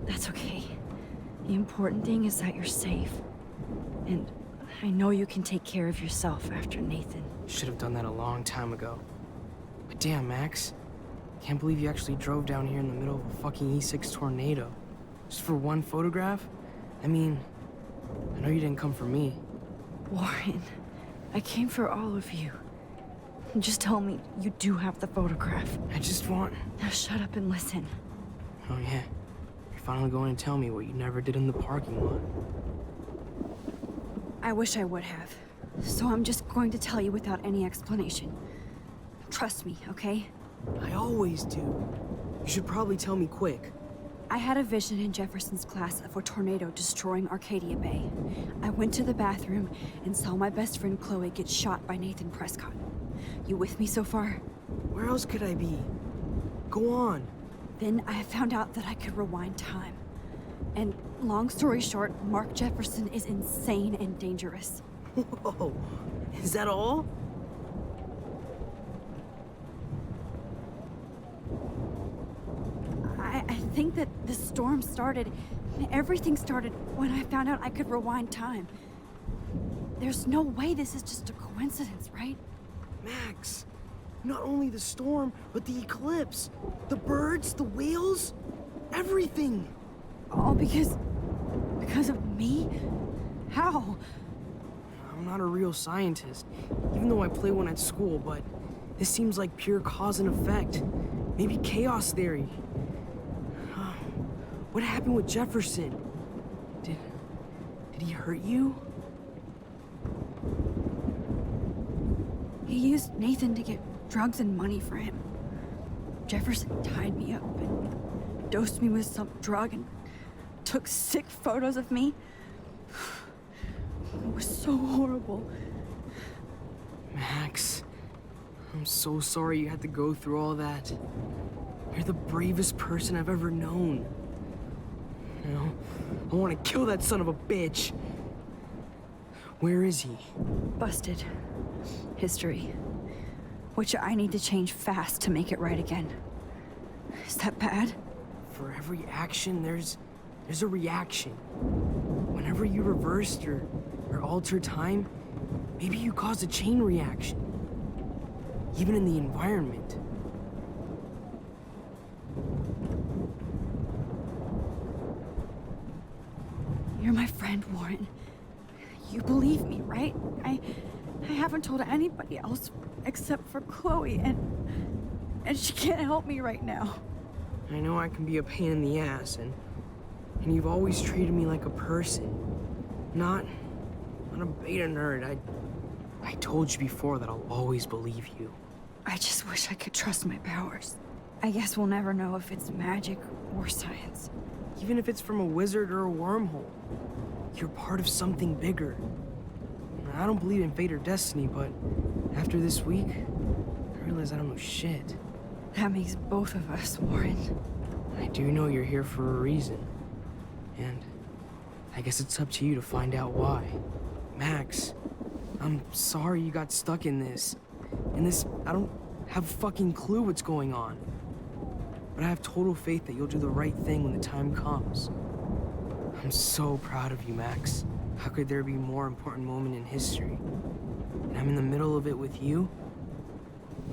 That's okay. The important thing is that you're safe. And I know you can take care of yourself after Nathan. Should have done that a long time ago. But damn, Max. Can't believe you actually drove down here in the middle of a fucking E6 tornado. Just for one photograph? I mean, I know you didn't come for me. Warren, I came for all of you. Just tell me you do have the photograph. I just want... Now shut up and listen. Oh yeah. You're finally going to tell me what you never did in the parking lot. I wish I would have. So I'm just going to tell you without any explanation. Trust me, okay? I always do. You should probably tell me quick. I had a vision in Jefferson's class of a tornado destroying Arcadia Bay. I went to the bathroom and saw my best friend Chloe get shot by Nathan Prescott. You with me so far? Where else could I be? Go on. Then I found out that I could rewind time. And long story short, Mark Jefferson is insane and dangerous. Whoa, is that all? I think that the storm started, everything started when I found out I could rewind time. There's no way this is just a coincidence, right? Max, not only the storm, but the eclipse, the birds, the whales, everything. All because of me? How? I'm not a real scientist, even though I play one at school, but this seems like pure cause and effect. Maybe chaos theory. What happened with Jefferson? Did he hurt you? He used Nathan to get drugs and money for him. Jefferson tied me up and dosed me with some drug and took sick photos of me. It was so horrible. Max, I'm so sorry you had to go through all that. You're the bravest person I've ever known. You know, I want to kill that son of a bitch. Where is he? Busted. History. Which I need to change fast to make it right again. Is that bad? For every action, there's a reaction. Whenever you reversed or altered time, maybe you caused a chain reaction. Even in the environment. You're my friend, Warren. You believe me, right? I haven't told anybody else except for Chloe, and she can't help me right now. I know I can be a pain in the ass, and you've always treated me like a person. Not a beta nerd. I told you before that I'll always believe you. I just wish I could trust my powers. I guess we'll never know if it's magic or science. Even if it's from a wizard or a wormhole, you're part of something bigger. I don't believe in fate or destiny, but after this week, I realize I don't know shit. That makes both of us, Warren. I do know you're here for a reason. And I guess it's up to you to find out why. Max, I'm sorry you got stuck in this. I don't have a fucking clue what's going on. But I have total faith that you'll do the right thing when the time comes. I'm so proud of you, Max. How could there be a more important moment in history? And I'm in the middle of it with you.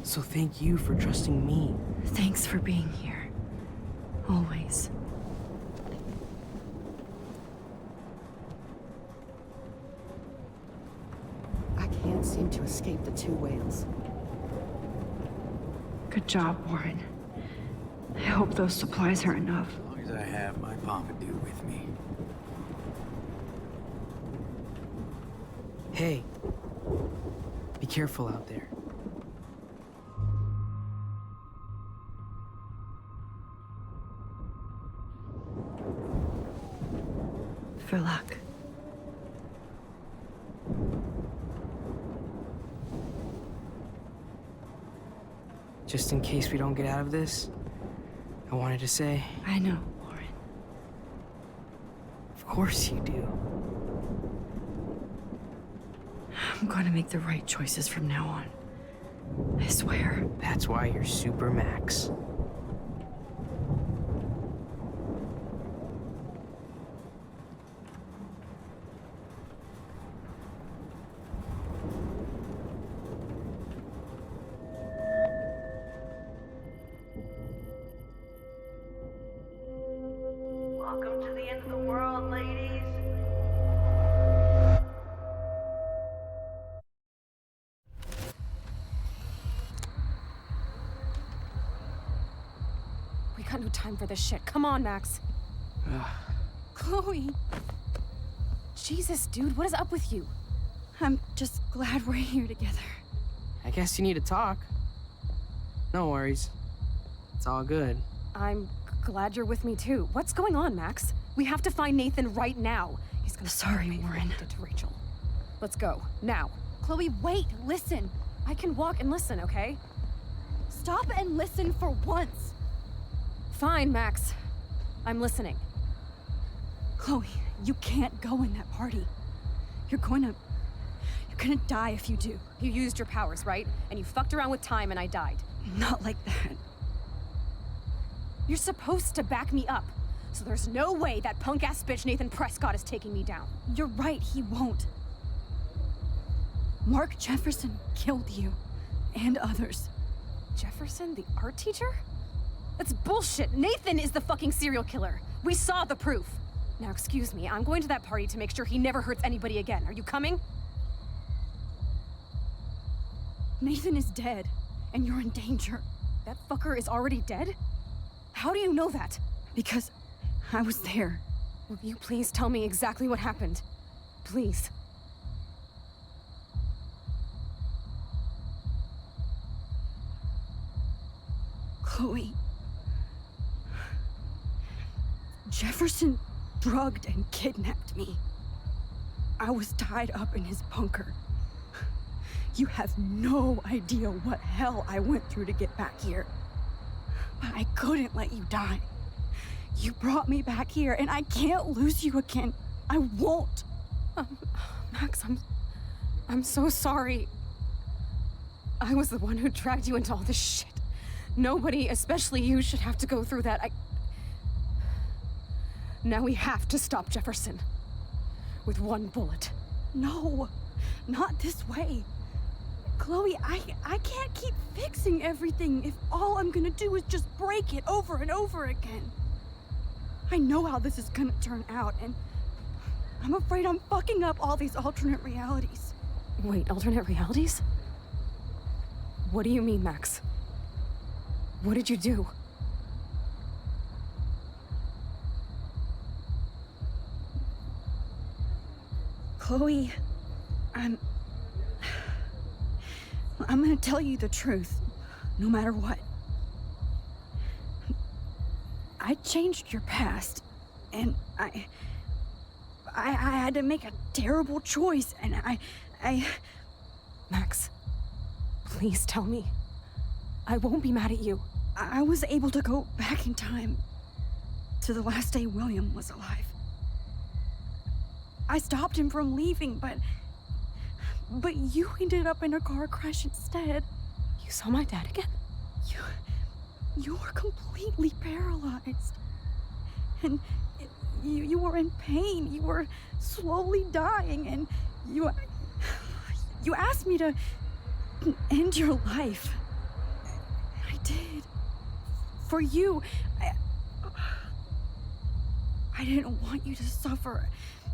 So thank you for trusting me. Thanks for being here. Always. I can't seem to escape the two whales. Good job, Warren. I hope those supplies are enough. As long as I have my Pompadour with me. Hey, be careful out there. For luck. Just in case we don't get out of this, I wanted to say... I know, Warren. Of course you do. I'm going to make the right choices from now on. I swear. That's why you're Super Max. Welcome to the end of the world, ladies. We got no time for this shit. Come on, Max. Chloe. Jesus, dude, what is up with you? I'm just glad we're here together. I guess you need to talk. No worries. It's all good. I'm glad you're with me too. What's going on, Max? We have to find Nathan right now. He's gonna Sorry, Warren. did to Rachel. Let's go, now. Chloe, wait, listen. I can walk and listen, okay? Stop and listen for once. Fine, Max. I'm listening. Chloe, you can't go in that party. You're gonna die if you do. You used your powers, right? And you fucked around with time and I died. Not like that. You're supposed to back me up. So there's no way that punk-ass bitch Nathan Prescott is taking me down. You're right, he won't. Mark Jefferson killed you. And others. Jefferson, the art teacher? That's bullshit. Nathan is the fucking serial killer. We saw the proof. Now, excuse me, I'm going to that party to make sure he never hurts anybody again. Are you coming? Nathan is dead, and you're in danger. That fucker is already dead? How do you know that? Because I was there. Will you please tell me exactly what happened? Please. Chloe. Chloe. Jefferson drugged and kidnapped me. I was tied up in his bunker. You have no idea what hell I went through to get back here. But I couldn't let you die. You brought me back here, and I can't lose you again. I won't. Max, I'm so sorry. I was the one who dragged you into all this shit. Nobody, especially you, should have to go through that. Now we have to stop Jefferson. With one bullet. No, not this way. Chloe, I can't keep fixing everything if all I'm gonna do is just break it over and over again. I know how this is gonna turn out, and I'm afraid I'm fucking up all these alternate realities. Wait, alternate realities? What do you mean, Max? What did you do? Chloe, I'm gonna tell you the truth, no matter what. I changed your past, and I had to make a terrible choice, and I... Max, please tell me. I won't be mad at you. I was able to go back in time to the last day William was alive. I stopped him from leaving, but you ended up in a car crash instead. You saw my dad again? You were completely paralyzed. And you were in pain. You were slowly dying, and you asked me to end your life. I did. For you. I didn't want you to suffer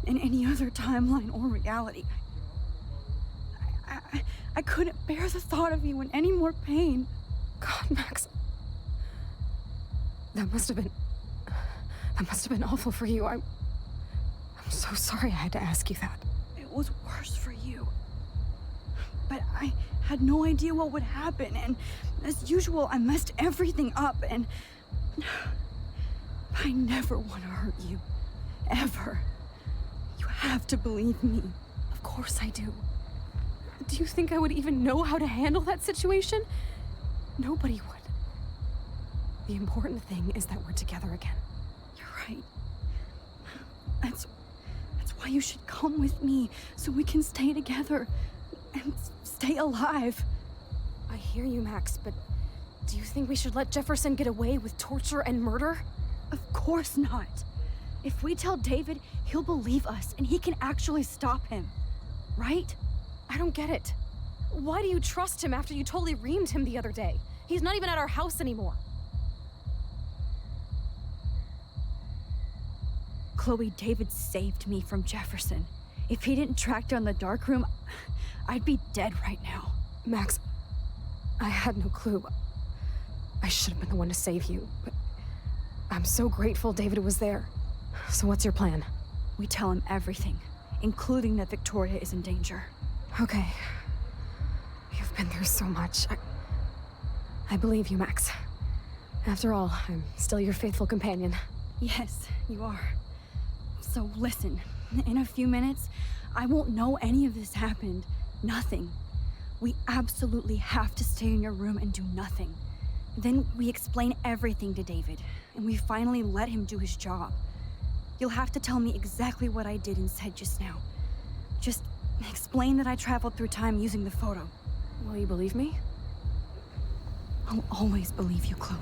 in any other timeline or reality. I couldn't bear the thought of you in any more pain. God, Max. That must have been awful for you. I'm so sorry I had to ask you that. It was worse for you. But I had no idea what would happen, and as usual, I messed everything up, and I never want to hurt you. Ever. You have to believe me. Of course I do. Do you think I would even know how to handle that situation? Nobody would. The important thing is that we're together again. You're right. That's why you should come with me, so we can stay together and stay alive. I hear you, Max, but do you think we should let Jefferson get away with torture and murder? Of course not. If we tell David, he'll believe us and he can actually stop him. Right? I don't get it. Why do you trust him after you totally reamed him the other day? He's not even at our house anymore. Chloe, David saved me from Jefferson. If he didn't track down the dark room, I'd be dead right now. Max, I had no clue. I should have been the one to save you, but I'm so grateful David was there. So what's your plan? We tell him everything, including that Victoria is in danger. Okay. You've been through so much. I believe you, Max. After all, I'm still your faithful companion. Yes, you are. So listen, in a few minutes, I won't know any of this happened. Nothing. We absolutely have to stay in your room and do nothing. Then we explain everything to David, and we finally let him do his job. You'll have to tell me exactly what I did and said just now. Just explain that I traveled through time using the photo. Will you believe me? I'll always believe you, Chloe.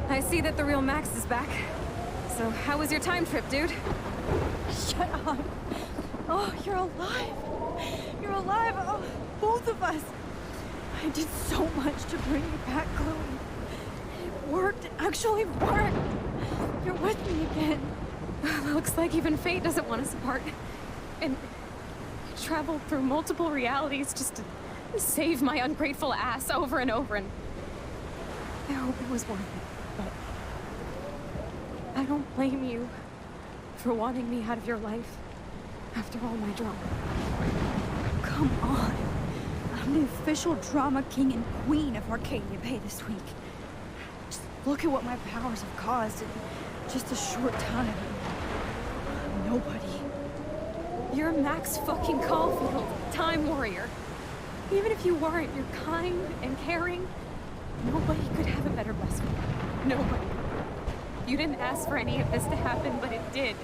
I see that the real Max is back. So how was your time trip, dude? Shut up. Oh, you're alive. you're alive. Oh, both of us. I did so much to bring you back, Chloe. It worked. It actually worked. You're with me again. Looks like even fate doesn't want us apart. And I traveled through multiple realities just to save my ungrateful ass over and over, and I hope it was worth it, but I don't blame you for wanting me out of your life after all my drama. Come on. I'm the official drama king and queen of Arcadia Bay this week. Just look at what my powers have caused in just a short time. Nobody. You're Max fucking Caulfield, Time Warrior. Even if you weren't, you're kind and caring. Nobody could have a better best friend. Nobody. You didn't ask for any of this to happen, but it did.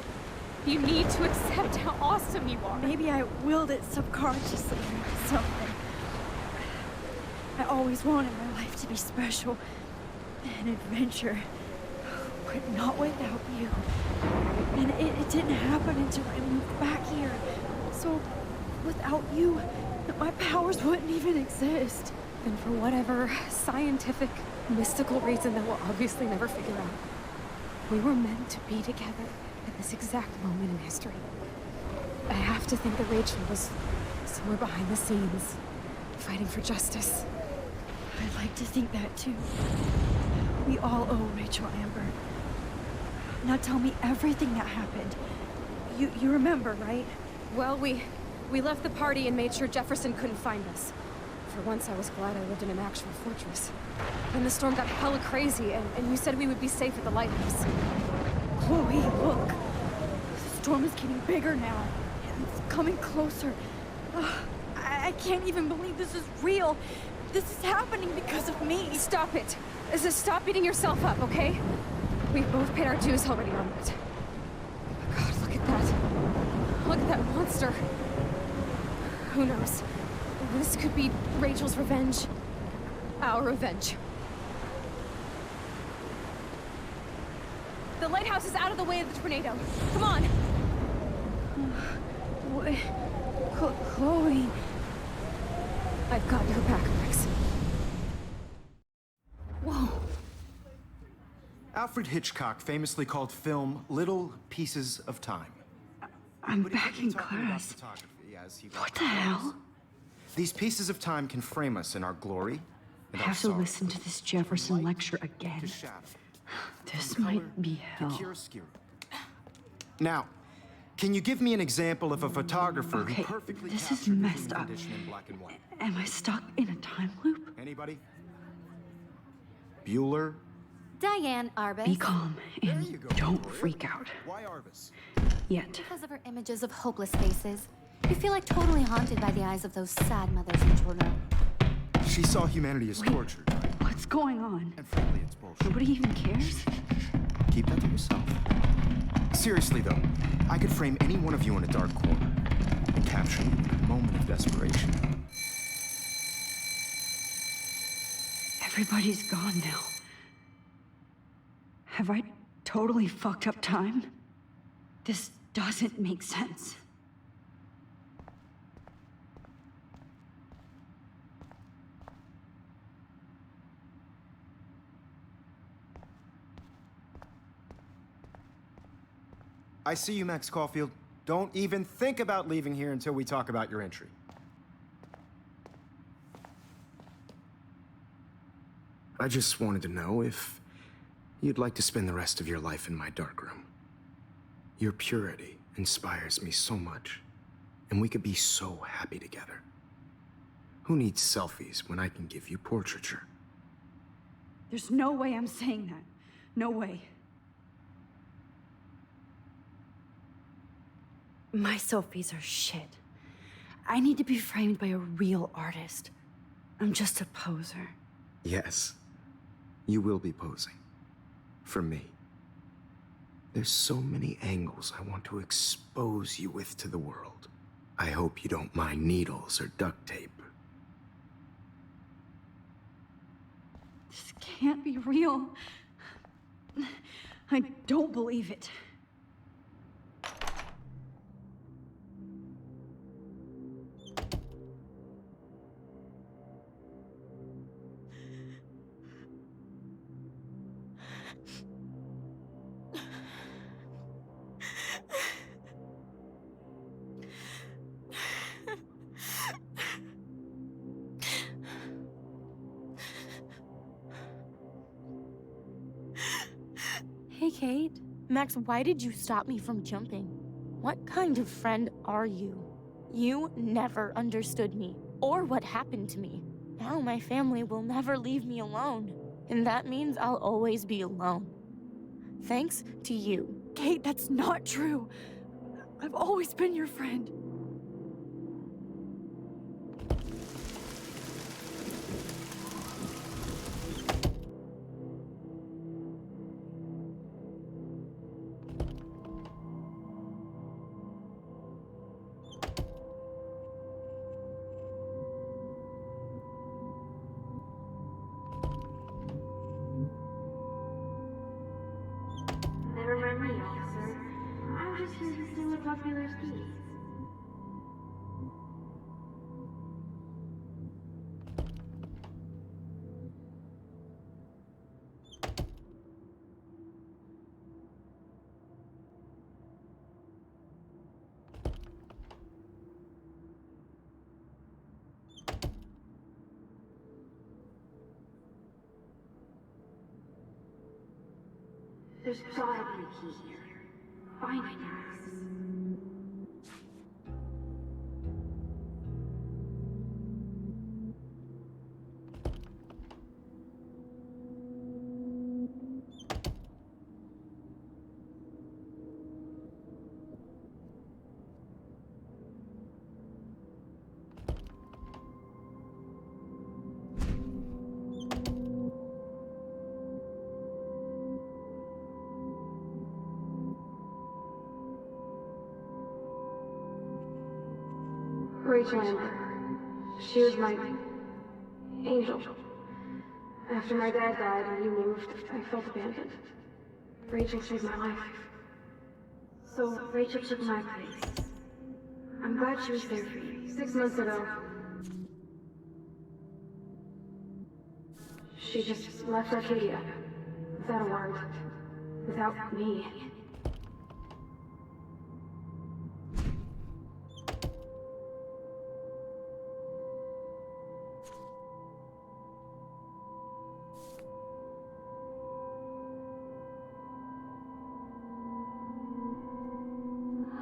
You need to accept how awesome you are. Maybe I willed it subconsciously or something. I always wanted my life to be special. An adventure. But not without you. And it didn't happen until I moved back here. So, without you, my powers wouldn't even exist. And for whatever scientific, mystical reason that we'll obviously never figure out, we were meant to be together at this exact moment in history. I have to think that Rachel was somewhere behind the scenes, fighting for justice. I'd like to think that too. We all owe Rachel Amber. Now tell me everything that happened. You remember, right? Well, we left the party and made sure Jefferson couldn't find us. For once, I was glad I lived in an actual fortress. Then the storm got hella crazy, and you said we would be safe at the lighthouse. Chloe, look. The storm is getting bigger now. It's coming closer. I can't even believe this is real. This is happening because of me. Stop it. Stop beating yourself up, okay? We've both paid our dues already on it. Oh God, look at that. Look at that monster. Who knows? This could be Rachel's revenge. Our revenge. The lighthouse is out of the way of the tornado. Come on! Chloe... I've got your back, Max. Whoa. Alfred Hitchcock famously called film little pieces of time. I'm back in class. What the hell? These pieces of time can frame us in our glory. I have to listen to this Jefferson lecture again. This might be hell. Now, can you give me an example of a photographer Okay, who perfectly this is captured messed human up. condition in black and white? Am I stuck in a time loop? Anybody? Bueller? Diane Arbus. Be calm and don't freak out. Why Arbus? Yet. Because of her images of hopeless faces. You feel like totally haunted by the eyes of those sad mothers in Toronto. She saw humanity as tortured. What's going on? And frankly, it's bullshit. Nobody even cares? Keep that to yourself. Seriously, though, I could frame any one of you in a dark corner and capture you in a moment of desperation. Everybody's gone now. Have I totally fucked up time? This doesn't make sense. I see you, Max Caulfield. Don't even think about leaving here until we talk about your entry. I just wanted to know if you'd like to spend the rest of your life in my darkroom. Your purity inspires me so much, and we could be so happy together. Who needs selfies when I can give you portraiture? There's no way I'm saying that. No way. My selfies are shit. I need to be framed by a real artist. I'm just a poser. Yes, you will be posing. For me. There's so many angles I want to expose you with to the world. I hope you don't mind needles or duct tape. This can't be real. I don't believe it. Hey, Kate. Max, why did you stop me from jumping? What kind of friend are you? You never understood me, or what happened to me. Now my family will never leave me alone, and that means I'll always be alone. Thanks to you. Kate, that's not true. I've always been your friend. Never mind me, officer. I'm just here to see what popular speeds. There's gotta be a key here. Find it, Max. Rachel Amber. She was my angel. After my dad died and you moved, I felt abandoned. Rachel saved my life. So Rachel took my place. I'm glad she was there for you. 6 months ago, she just left Arcadia. Without a word. Without me.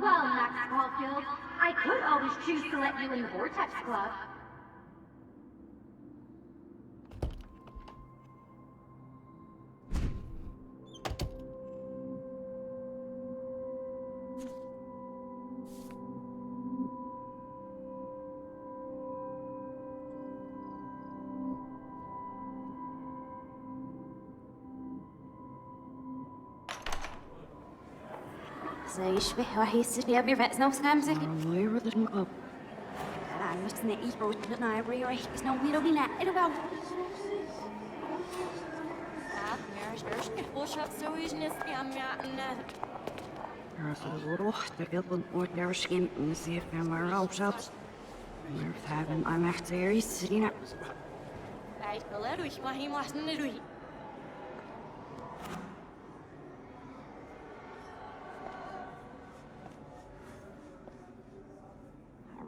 Well, Max Caulfield, I could always choose to let you in the Vortex Club. زي يشبه وهي السرية بيرفع سنو سامسك Where did it go? أنا مستنى إيبو تبقى يبري ريح سنو ميرو بينا إلو باو Rocht, ik wil een ooit naar skin en zie if er maar op zat. Maar het hebben I'm echt serieus, Serena. Lijkt wel erg, maar hij was niet erg.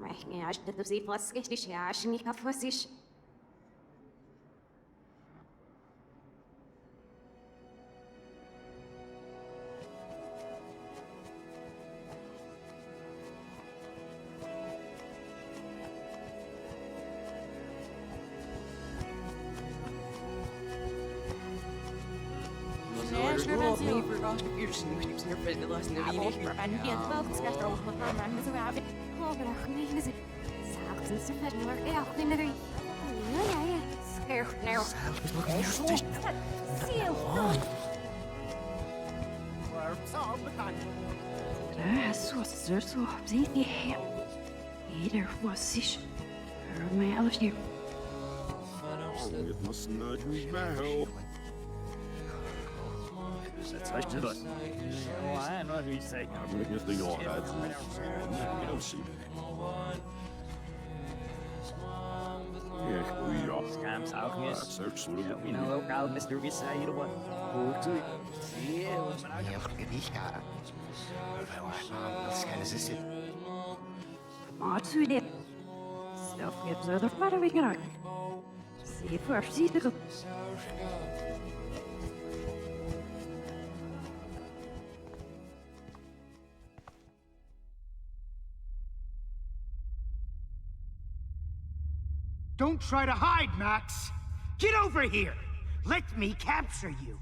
ريحني عشت تبزي فاسكش ليش عشني كفوسيش Das was so sieht die her. Jeder was sich. Hör mir alles hier. It must not be now. Zeig dir das. Einer, wie ich sage. I'm making this thing all right. You don't see me. Yeah, Scams alchemist. Search You know, how Mr. Visay, what? Matsui. Self gives other matter we can. See first, see the. Don't try to hide, Max! Get over here! Let me capture you!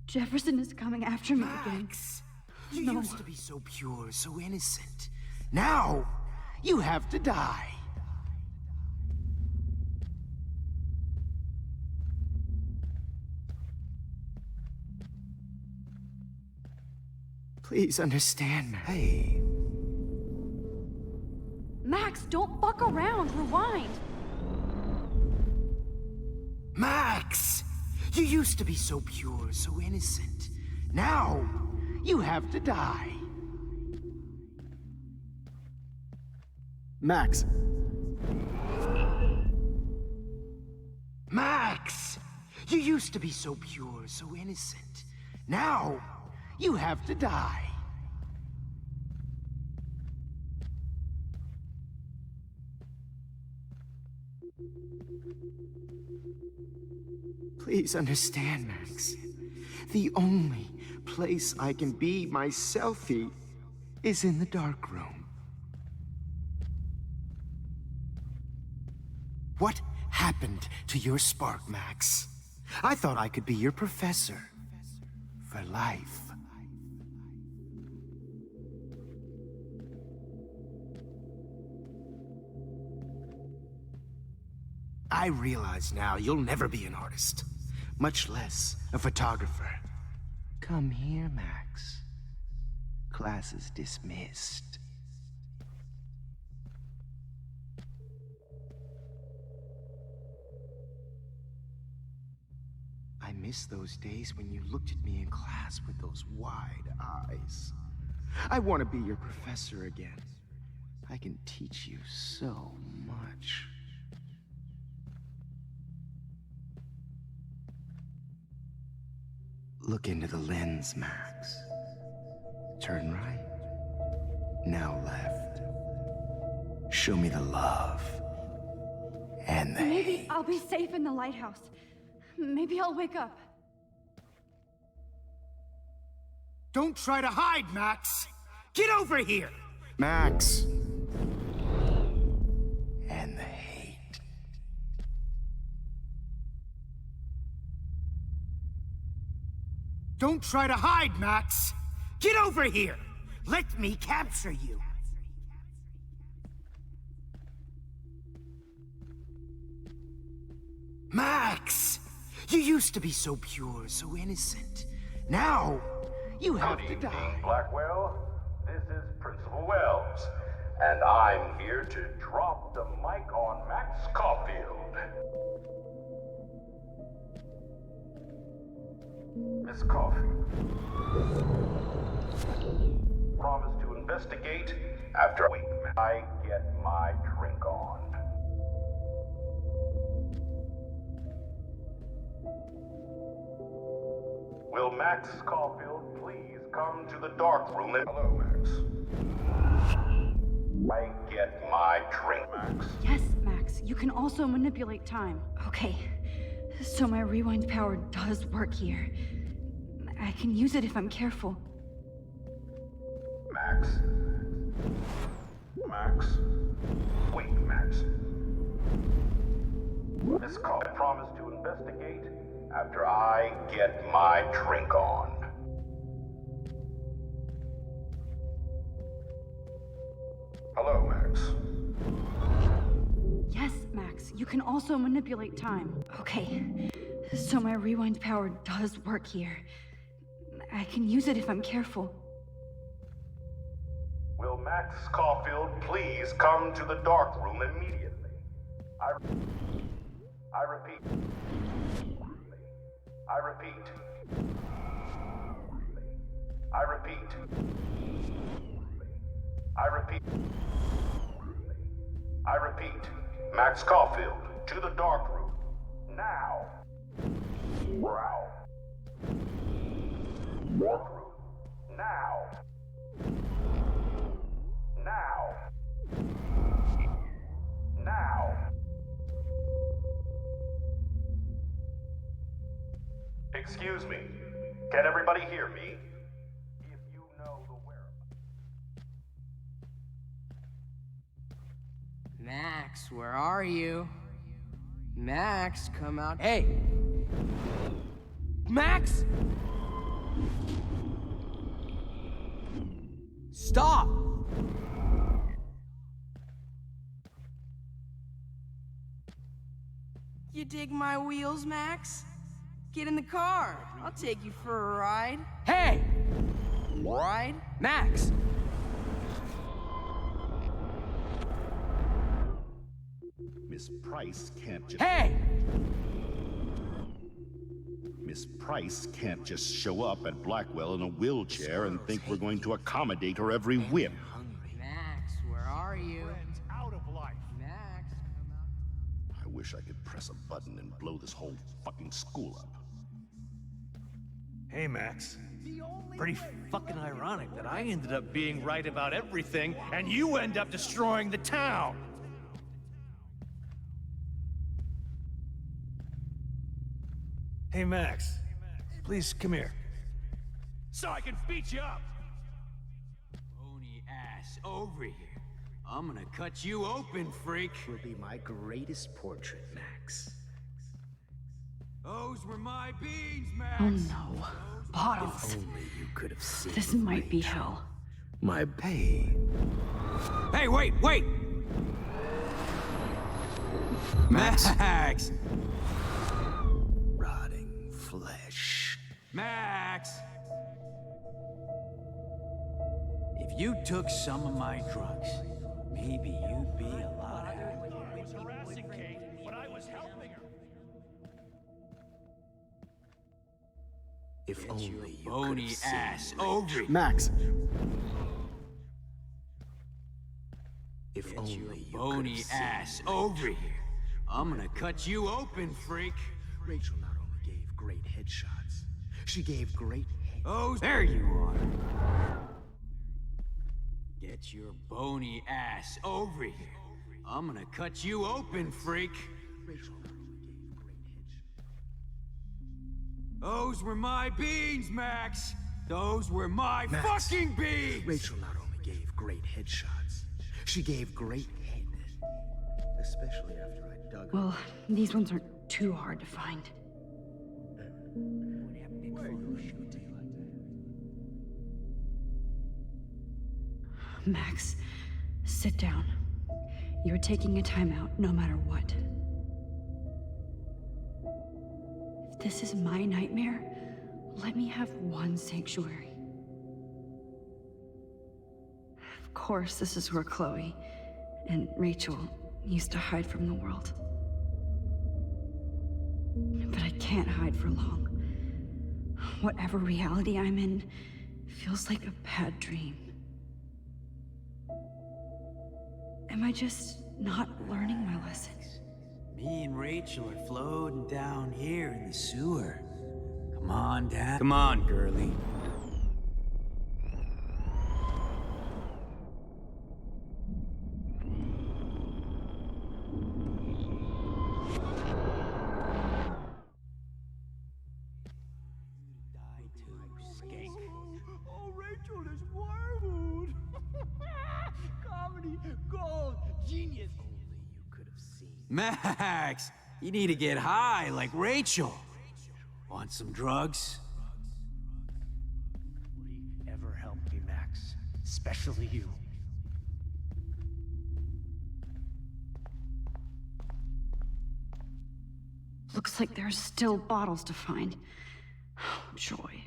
Jefferson is coming after me again. Max, you used to be so pure, so innocent. Now, you have to die. Please understand, Max. Hey. Max, don't fuck around. Rewind. Max! You used to be so pure, so innocent. Now, you have to die. Max. Max! You used to be so pure, so innocent. Now, you have to die. Please understand, Max. The only place I can be myself is in the dark room. What happened to your spark, Max? I thought I could be your professor for life. I realize now you'll never be an artist, much less a photographer. Come here, Max. Class is dismissed. I miss those days when you looked at me in class with those wide eyes. I want to be your professor again. I can teach you so much. Look into the lens, Max. Turn right. Now left. Show me the love. And the Maybe I'll be safe in the lighthouse. Maybe I'll wake up. Don't try to hide, Max! Get over here! Max. And the hate. Don't try to hide, Max! Get over here! Let me capture you! Max! You used to be so pure, so innocent. Now, you have to die. Blackwell. This is Principal Wells, and I'm here to drop the mic on Max Caulfield. Miss Caulfield. Promise to investigate after I get my drink on. Will Max Caulfield please come to the dark room and... Hello, Max. I get my drink, Max. Yes, Max. You can also manipulate time. Okay, so my rewind power does work here. I can use it if I'm careful. Max. Max. Wait, Max. Miss Caulfield, I promise to investigate after I get my drink on. Hello, Max. Yes, Max. You can also manipulate time. Okay, so my rewind power does work here. I can use it if I'm careful. Will Max Caulfield please come to the dark room immediately? I repeat. I repeat. I repeat. I repeat, Max Caulfield, to the dark room. Now. Wow. Dark room. Now. Now. Now. Excuse me. Can everybody hear me? If you know the whereabouts. Max, where are you? Max, come out. Hey! Max! Stop! You dig my wheels, Max? Get in the car. I'll take you for a ride. Hey! Ride? Max! Miss Price can't just... Hey! Miss Price can't just show up at Blackwell in a wheelchair and think we're going to accommodate her every whim. Max, where are you? Out of life. Max, I wish I could press a button and blow this whole fucking school up. Hey, Max. Pretty fucking ironic that I ended up being right about everything, and you end up destroying the town! Hey, Max. Please, come here. So I can beat you up! Bony ass over here. I'm gonna cut you open, freak. Will be my greatest portrait, Max. Those were my beans, Max. Oh no. Bottles. If only you could have seen. This might be hell. My pain. Hey, wait! Max! Rotting flesh. Max! If you took some of my drugs, maybe you'd be a lot happier. Harassing Kate when I was helping her. If only you bony could have ass seen over Rachel. here. Max. If Get only your you bony could have ass seen over here. I'm gonna cut you open, freak. Rachel not only gave great headshots, she gave great Oh, there you are. Get your bony ass over here. I'm gonna cut you open, freak. Rachel not only gave great headshots. Those were my beans, Max. Those were my Max. fucking beans. Rachel not only gave great headshots, she gave great head. Especially after I dug her. Well, these ones aren't too hard to find. Max, sit down. You're taking a timeout no matter what. If this is my nightmare, let me have one sanctuary. Of course, this is where Chloe and Rachel used to hide from the world. But I can't hide for long. Whatever reality I'm in feels like a bad dream. Am I just not learning my lessons? Me and Rachel are floating down here in the sewer. Come on, Dad. Come on, girlie. Oh, Rachel is wormwood. Comedy gold genius. Only you could have seen. Max, you need to get high like Rachel. Want some drugs? Nobody ever helped me, Max. Especially you. Looks like there's still bottles to find. Oh, joy.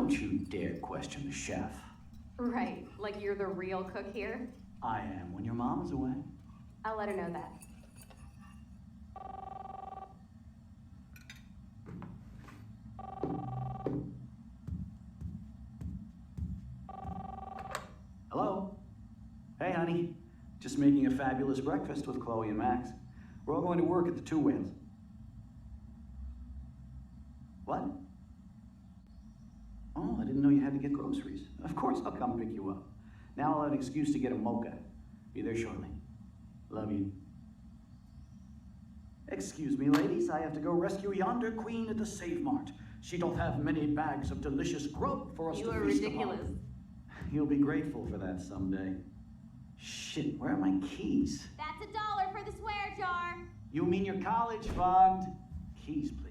Don't you dare question the chef. Right, like you're the real cook here? I am when your mom is away. I'll let her know that. Hello? Hey, honey. Just making a fabulous breakfast with Chloe and Max. We're all going to work at the Two Whales. What? Oh, I didn't know you had to get groceries. Of course I'll come pick you up. Now I'll have an excuse to get a mocha. Be there shortly. Love you. Excuse me, ladies. I have to go rescue yonder queen at the Save Mart. She doth have many bags of delicious grub for us to feast upon. You'll be grateful for that someday. Shit, where are my keys? That's $1 for the swear jar. You mean your college fund? Keys, please.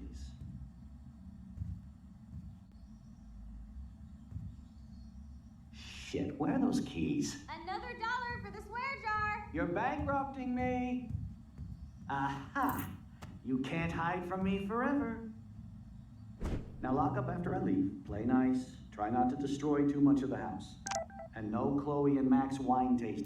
Shit, where are those keys? Another $1 for the swear jar. You're bankrupting me. Aha! You can't hide from me forever. Now lock up after I leave. Play nice. Try not to destroy too much of the house. And no Chloe and Max wine tasting.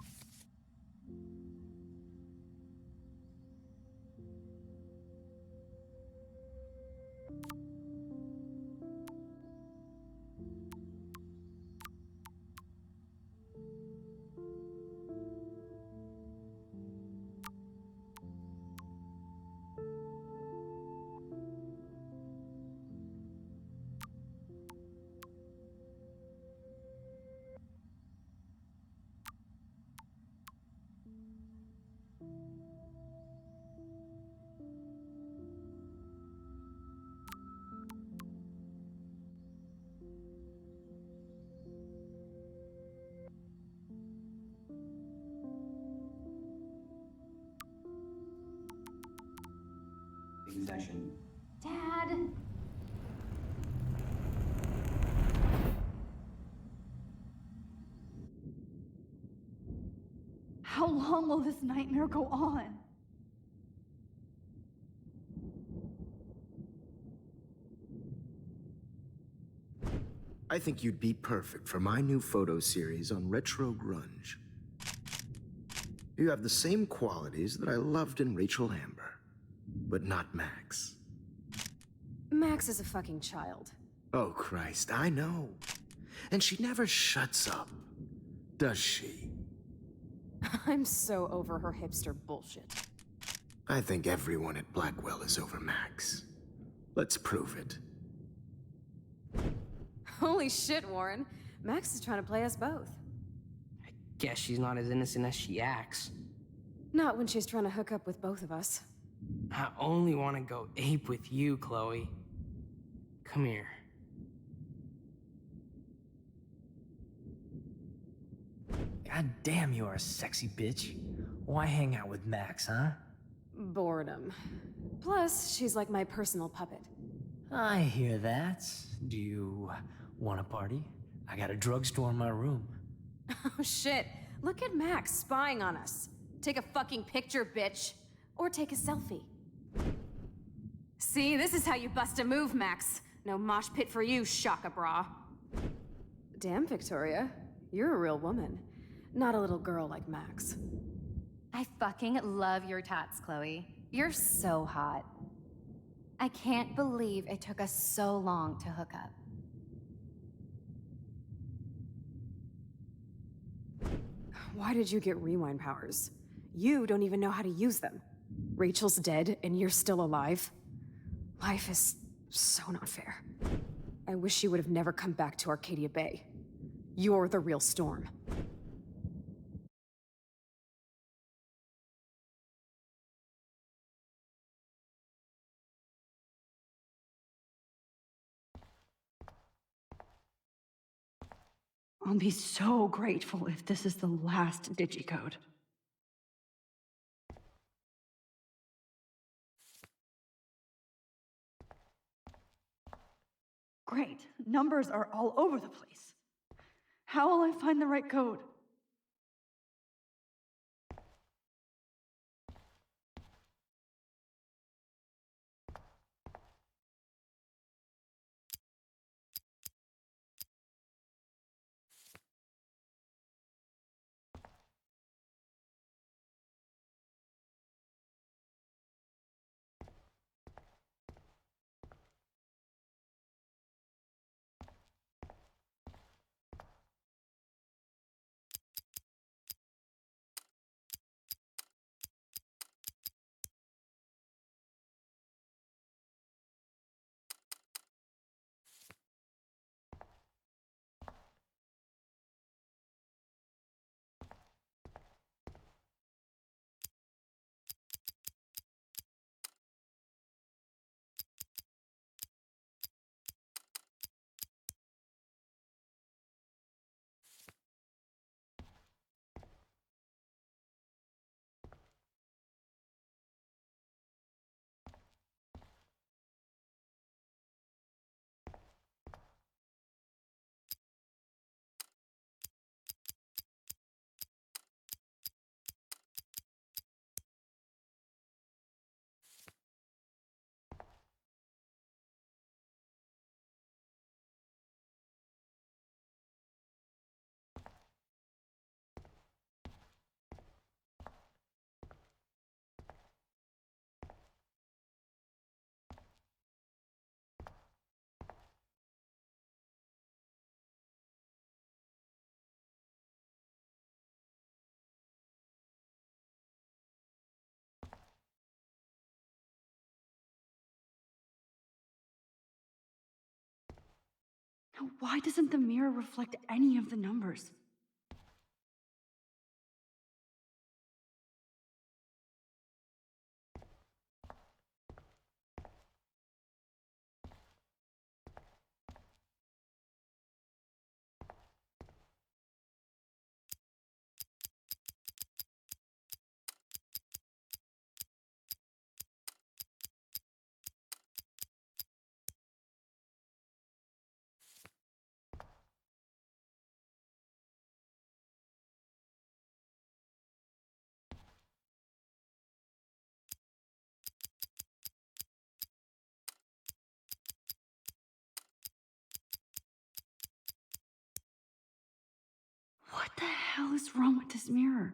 Session. Dad! How long will this nightmare go on? I think you'd be perfect for my new photo series on retro grunge. You have the same qualities that I loved in Rachel Amber, but not Max. Max is a fucking child. Oh, Christ, I know. And she never shuts up, does she? I'm so over her hipster bullshit. I think everyone at Blackwell is over Max. Let's prove it. Holy shit, Warren. Max is trying to play us both. Guess she's not as innocent as she acts. Not when she's trying to hook up with both of us. I only want to go ape with you, Chloe. Come here. God damn, you are a sexy bitch. Why hang out with Max, huh? Boredom. Plus, she's like my personal puppet. I hear that. Do you want a party? I got a drugstore in my room. Oh shit. Look at Max spying on us. Take a fucking picture, bitch. Or take a selfie. See, this is how you bust a move, Max. No mosh pit for you, Shaka Bra. Damn, Victoria. You're a real woman. Not a little girl like Max. I fucking love your tats, Chloe. You're so hot. I can't believe it took us so long to hook up. Why did you get rewind powers? You don't even know how to use them. Rachel's dead and you're still alive. Life is so not fair. I wish you would have never come back to Arcadia Bay. You're the real Storm. I'll be so grateful if this is the last digicode. Great. Numbers are all over the place. How will I find the right code? Now, why doesn't the mirror reflect any of the numbers? What the hell is wrong with this mirror?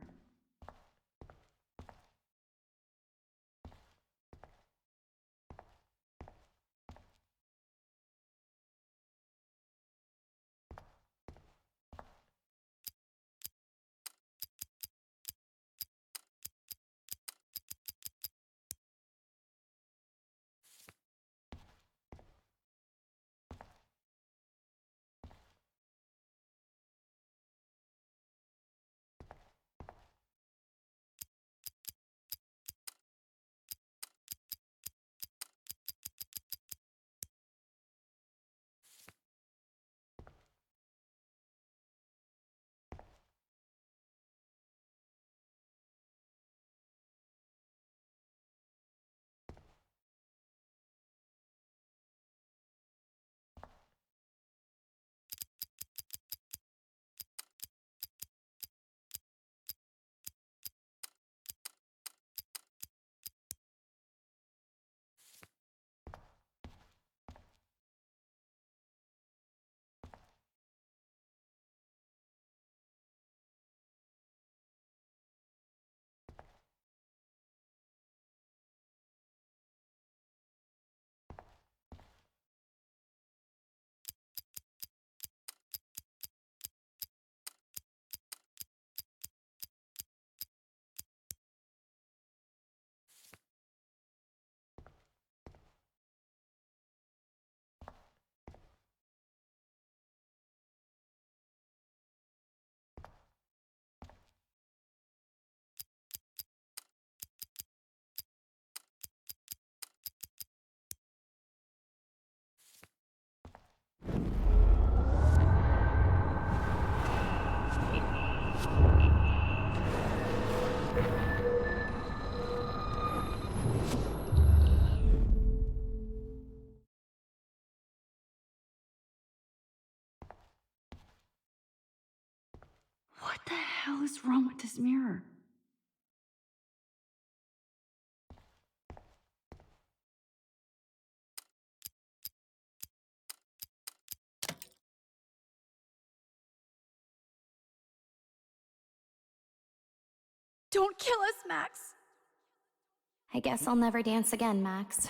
What the hell is wrong with this mirror? Don't kill us, Max! I guess I'll never dance again, Max.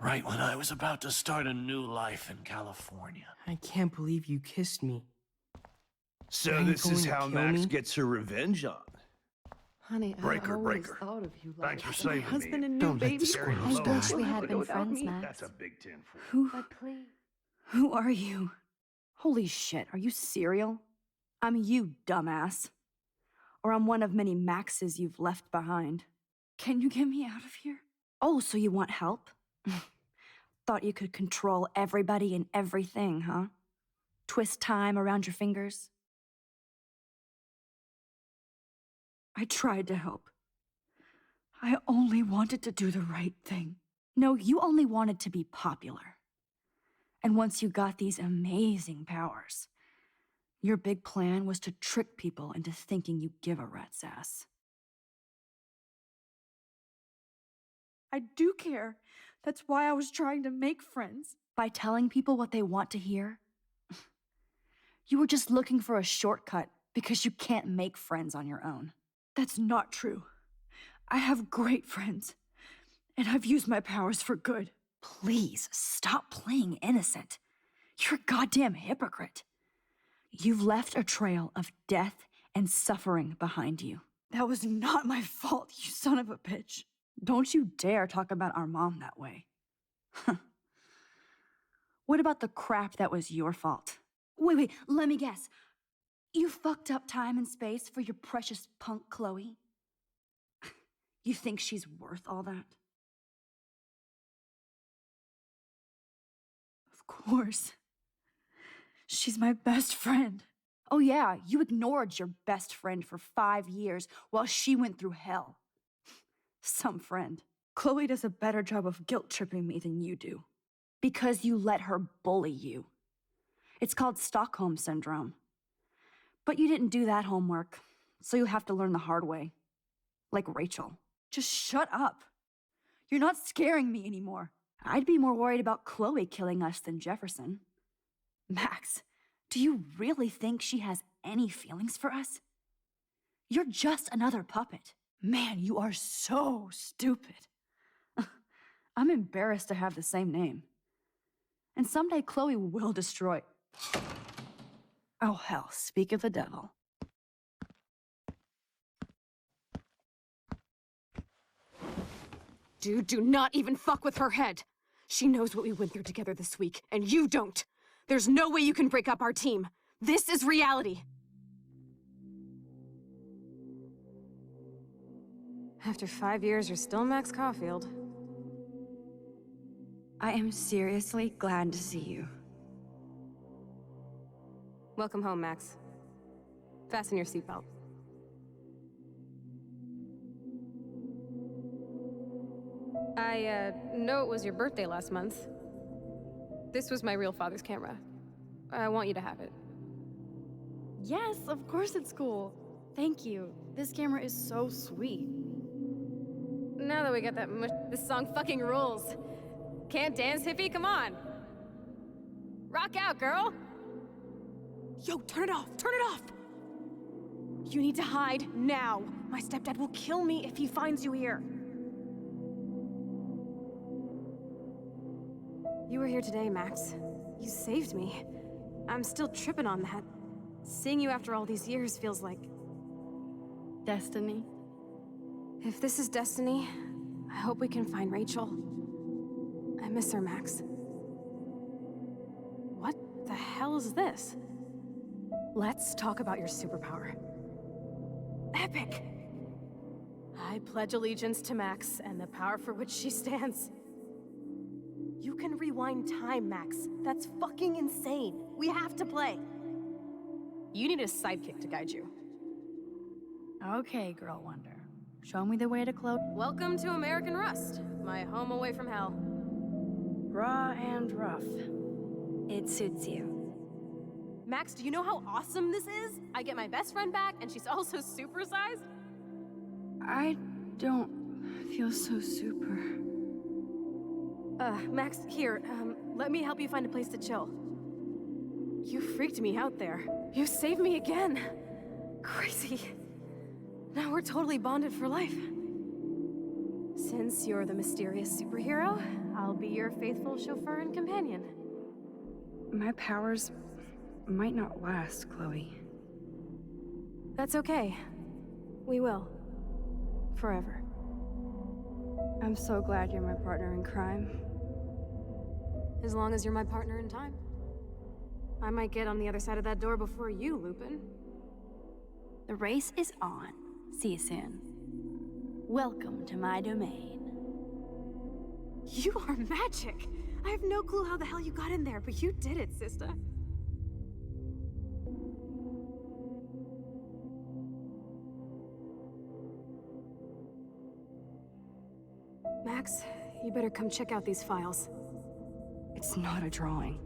Right when I was about to start a new life in California. I can't believe you kissed me. So Are you this is going to how kill Max me? gets her revenge on. Honey, Breaker, I always breaker. thought of you Thanks for like saving my husband me. and new Don't let baby. the squirrels I die. wish we had been without friends, me. Max. That's a big tin for Who? But please. Who are you? Holy shit, are you serial? I'm you, dumbass. Or I'm one of many Maxes you've left behind. Can you get me out of here? Oh, so you want help? Thought you could control everybody and everything, huh? Twist time around your fingers? I tried to help. I only wanted to do the right thing. No, you only wanted to be popular. And once you got these amazing powers, your big plan was to trick people into thinking you give a rat's ass. I do care. That's why I was trying to make friends. By telling people what they want to hear? You were just looking for a shortcut because you can't make friends on your own. That's not true. I have great friends, and I've used my powers for good. Please, stop playing innocent. You're a goddamn hypocrite. You've left a trail of death and suffering behind you. That was not my fault, you son of a bitch. Don't you dare talk about our mom that way. What about the crap that was your fault? Wait, let me guess. You fucked up time and space for your precious punk Chloe? You think she's worth all that? Of course. She's my best friend. Oh yeah, you ignored your best friend for 5 years while she went through hell. Some friend. Chloe does a better job of guilt-tripping me than you do. Because you let her bully you. It's called Stockholm Syndrome. But you didn't do that homework, so you'll have to learn the hard way. Like Rachel. Just shut up. You're not scaring me anymore. I'd be more worried about Chloe killing us than Jefferson. Max, do you really think she has any feelings for us? You're just another puppet. Man, you are so stupid. I'm embarrassed to have the same name. And someday Chloe will destroy... Oh hell, speak of the devil. Dude, do not even fuck with her head. She knows what we went through together this week, and you don't. There's no way you can break up our team. This is reality. After 5 years, you're still Max Caulfield. I am seriously glad to see you. Welcome home, Max. Fasten your seatbelt. I know it was your birthday last month. This was my real father's camera. I want you to have it. Yes, of course it's cool. Thank you. This camera is so sweet. Now that we got that much, this song fucking rules. Can't dance, hippie? Come on. Rock out, girl. Yo, turn it off, turn it off. You need to hide now. My stepdad will kill me if he finds you here. You were here today, Max. You saved me. I'm still tripping on that. Seeing you after all these years feels like... destiny. If this is destiny, I hope we can find Rachel. I miss her, Max. What the hell is this? Let's talk about your superpower. Epic! I pledge allegiance to Max and the power for which she stands. You can rewind time, Max. That's fucking insane. We have to play. You need a sidekick to guide you. Okay, Girl Wonder. Show me the way to Chloe. Welcome to American Rust, my home away from hell. Raw and rough. It suits you. Max, do you know how awesome this is? I get my best friend back, and she's also supersized. I don't feel so super. Max, here, let me help you find a place to chill. You freaked me out there. You saved me again. Crazy. Now we're totally bonded for life. Since you're the mysterious superhero, I'll be your faithful chauffeur and companion. My powers might not last, Chloe. That's okay. We will. Forever. I'm so glad you're my partner in crime. As long as you're my partner in time. I might get on the other side of that door before you, Lupin. The race is on. See you soon. Welcome to my domain. You are magic! I have no clue how the hell you got in there, but you did it, sister. Max, you better come check out these files. It's not a drawing.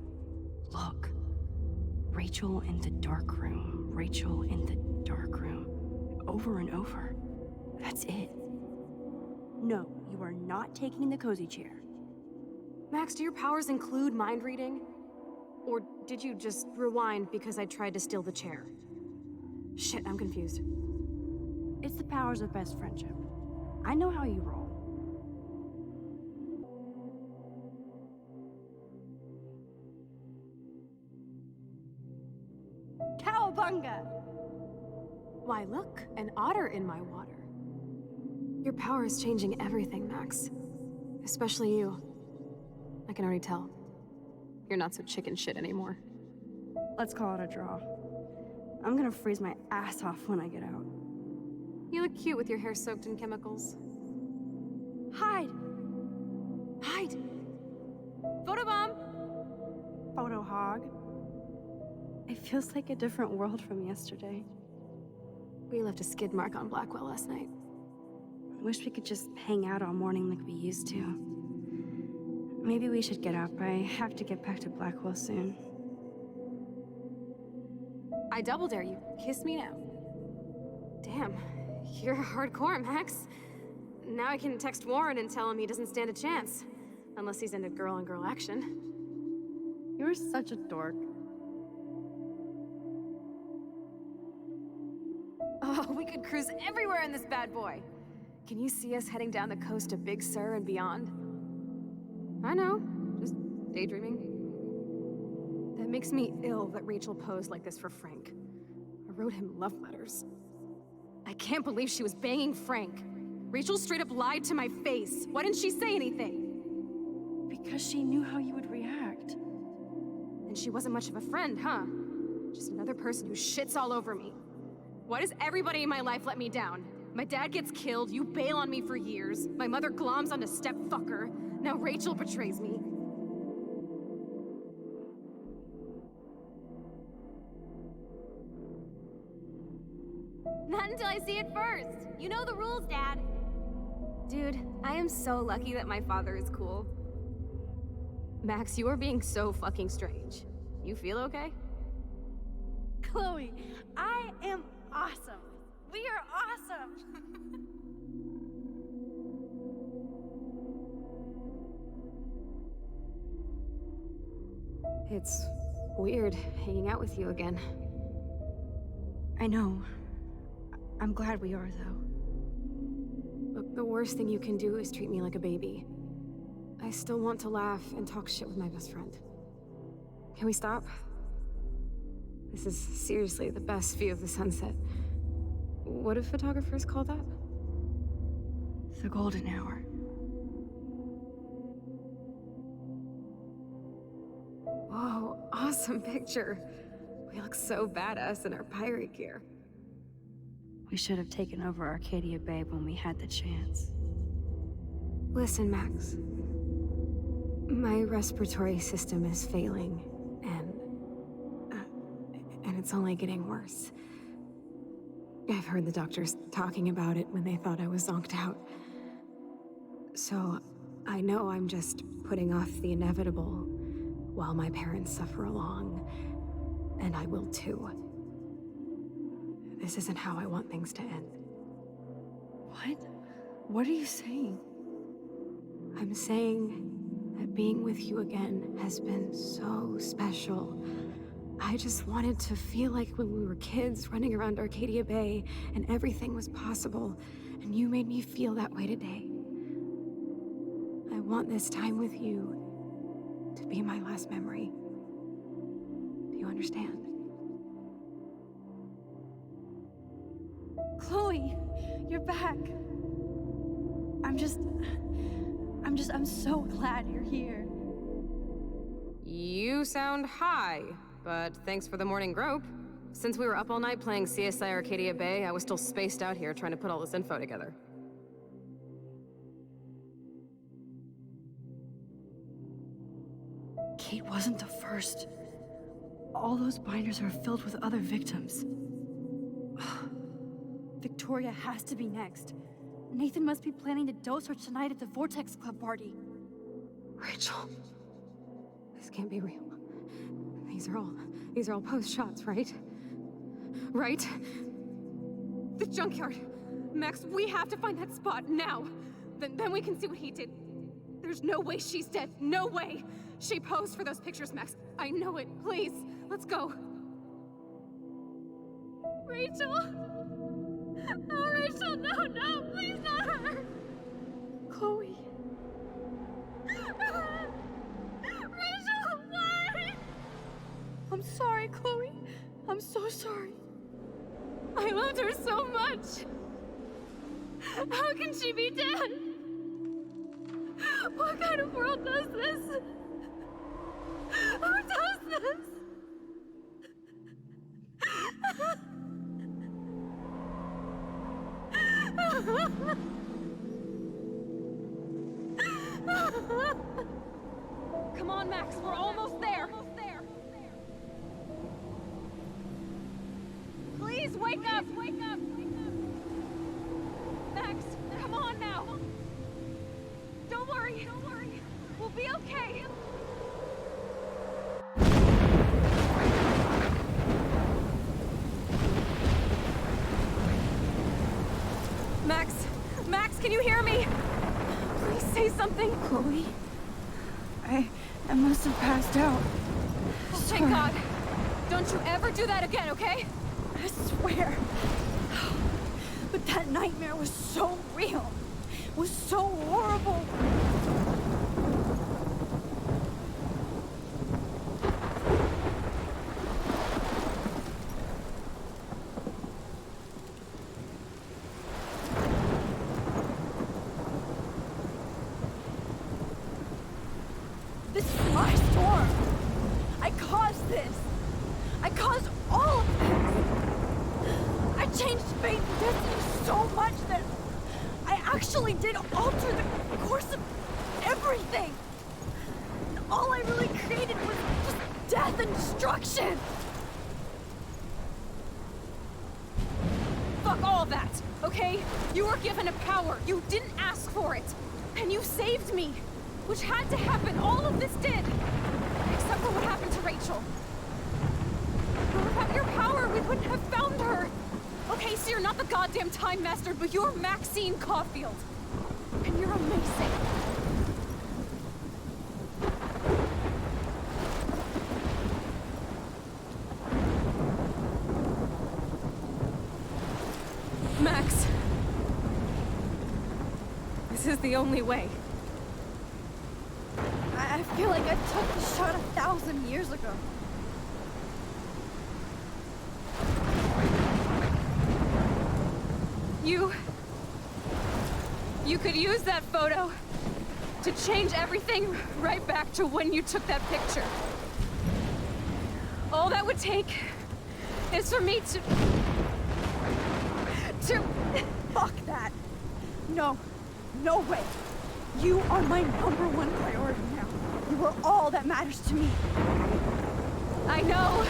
Look. Rachel in the dark room. Rachel in the dark room. Over and over. That's it. No, you are not taking the cozy chair. Max, do your powers include mind reading? Or did you just rewind because I tried to steal the chair? Shit, I'm confused. It's the powers of best friendship. I know how you roll. Cowabunga! Why, look, an otter in my water. Your power is changing everything, Max. Especially you. I can already tell. you're not so chicken shit anymore. Let's call it a draw. I'm gonna freeze my ass off when I get out. You look cute with your hair soaked in chemicals. Hide! Hide! Photobomb! Photo hog. It feels like a different world from yesterday. We left a skid mark on Blackwell last night. I wish we could just hang out all morning like we used to. Maybe we should get up. I have to get back to Blackwell soon. I double dare you. Kiss me now. Damn, you're hardcore, Max. Now I can text Warren and tell him he doesn't stand a chance. Unless he's into girl-on-girl action. You're such a dork. Oh, we could cruise everywhere in this bad boy. Can you see us heading down the coast to Big Sur and beyond? I know, just daydreaming. That makes me ill that Rachel posed like this for Frank. I wrote him love letters. I can't believe she was banging Frank. Rachel straight up lied to my face. Why didn't she say anything? Because she knew how you would react. And she wasn't much of a friend, huh? Just another person who shits all over me. Why does everybody in my life let me down? My dad gets killed, you bail on me for years. My mother gloms onto stepfucker. Now Rachel betrays me. Not until I see it first. You know the rules, Dad. Dude, I am so lucky that my father is cool. Max, you are being so fucking strange. You feel okay? Chloe, I am awesome. We are awesome. It's weird hanging out with you again. I know. I'm glad we are, though. Look, the worst thing you can do is treat me like a baby. I still want to laugh and talk shit with my best friend. Can we stop? This is seriously the best view of the sunset. What do photographers call that? The golden hour. Whoa, awesome picture. We look so badass in our pirate gear. We should have taken over Arcadia Bay when we had the chance. Listen, Max. My respiratory system is failing, and it's only getting worse. I've heard the doctors talking about it when they thought I was zonked out. So, I know I'm just putting off the inevitable while my parents suffer along, and I will too. This isn't how I want things to end. What? What are you saying? I'm saying that being with you again has been so special. I just wanted to feel like when we were kids running around Arcadia Bay and everything was possible, and you made me feel that way today. I want this time with you to be my last memory. Do you understand? Chloe, you're back. I'm so glad you're here. You sound high, but thanks for the morning grope. Since we were up all night playing CSI Arcadia Bay, I was still spaced out here trying to put all this info together. Kate wasn't the first. All those binders are filled with other victims. Victoria has to be next. Nathan must be planning to dose her tonight at the Vortex Club party. Rachel, this can't be real. These are all post shots, right? Right? The junkyard. Max, we have to find that spot now. Then we can see what he did. There's no way she's dead. No way. She posed for those pictures, Max. I know it. Please, let's go. Rachel! Oh, Rachel, no, please not her! Chloe. Rachel, why? I'm sorry, Chloe. I'm so sorry. I loved her so much. How can she be dead? What kind of world does this? Who does this? Come on, Max, we're almost there. Please wake up! Wake up! Max, come on now. Don't worry. We'll be okay. Max, can you hear me? Please say something. Chloe? I must have passed out. Oh, thank God. Don't you ever do that again, okay? I swear. But that nightmare was so real. Was so horrible. This is my storm. I caused this. I caused all of this. I changed fate and destiny so much that I actually did alter the course of everything. And all I really created was just death and destruction. Fuck all of that, okay? You were given a power. You didn't ask for it. And you saved me. Which had to happen. All of this did. Except for what happened to Rachel. But without your power, we wouldn't have found her. Okay, so you're not the goddamn Time Master, but you're Maxine Caulfield. And you're amazing. Max. This is the only way. I feel like I took the shot 1,000 years ago. You could use that photo to change everything right back to when you took that picture. All that would take is for me to... Fuck that. No. No way. You are my #1 priority now. You are all that matters to me. I know.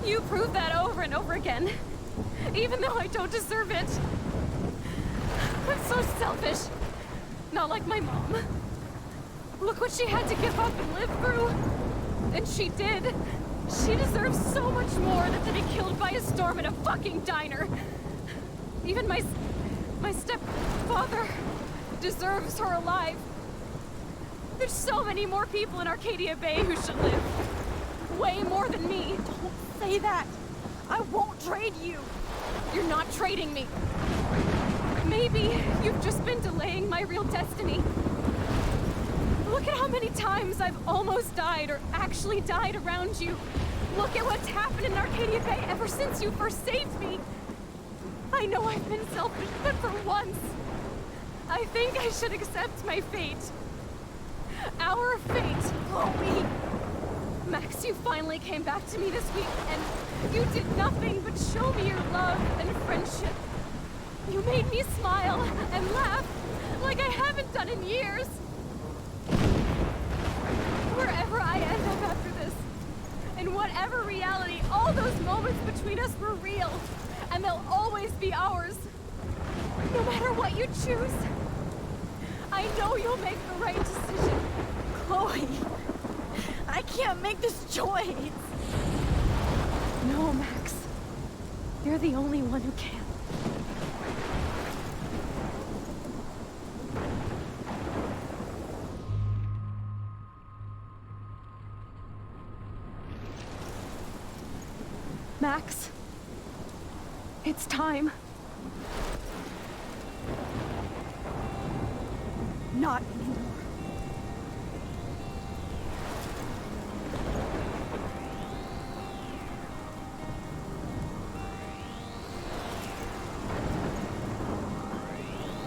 You proved that over and over again. Even though I don't deserve it. I'm so selfish. Not like my mom. Look what she had to give up and live through. And she did. She deserves so much more than to be killed by a storm in a fucking diner. Even my stepfather deserves her alive. There's so many more people in Arcadia Bay who should live. Way more than me. Don't say that. I won't trade you. You're not trading me. Maybe you've just been delaying my real destiny. Look at how many times I've almost died or actually died around you. Look at what's happened in Arcadia Bay ever since you first saved me. I know I've been selfish, but for once, I think I should accept my fate. Our fate, Chloe. Max, you finally came back to me this week, and you did nothing but show me your love and friendship. You made me smile and laugh like I haven't done in years. Wherever I end up after this, in whatever reality, all those moments between us were real, and they'll always be ours. No matter what you choose, I know you'll make the right decision. Chloe, I can't make this choice. No, Max. You're the only one who can. Max, it's time. Not anymore.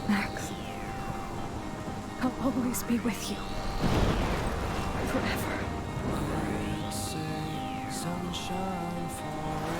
Max, I'll always be with you. Forever. shine forever.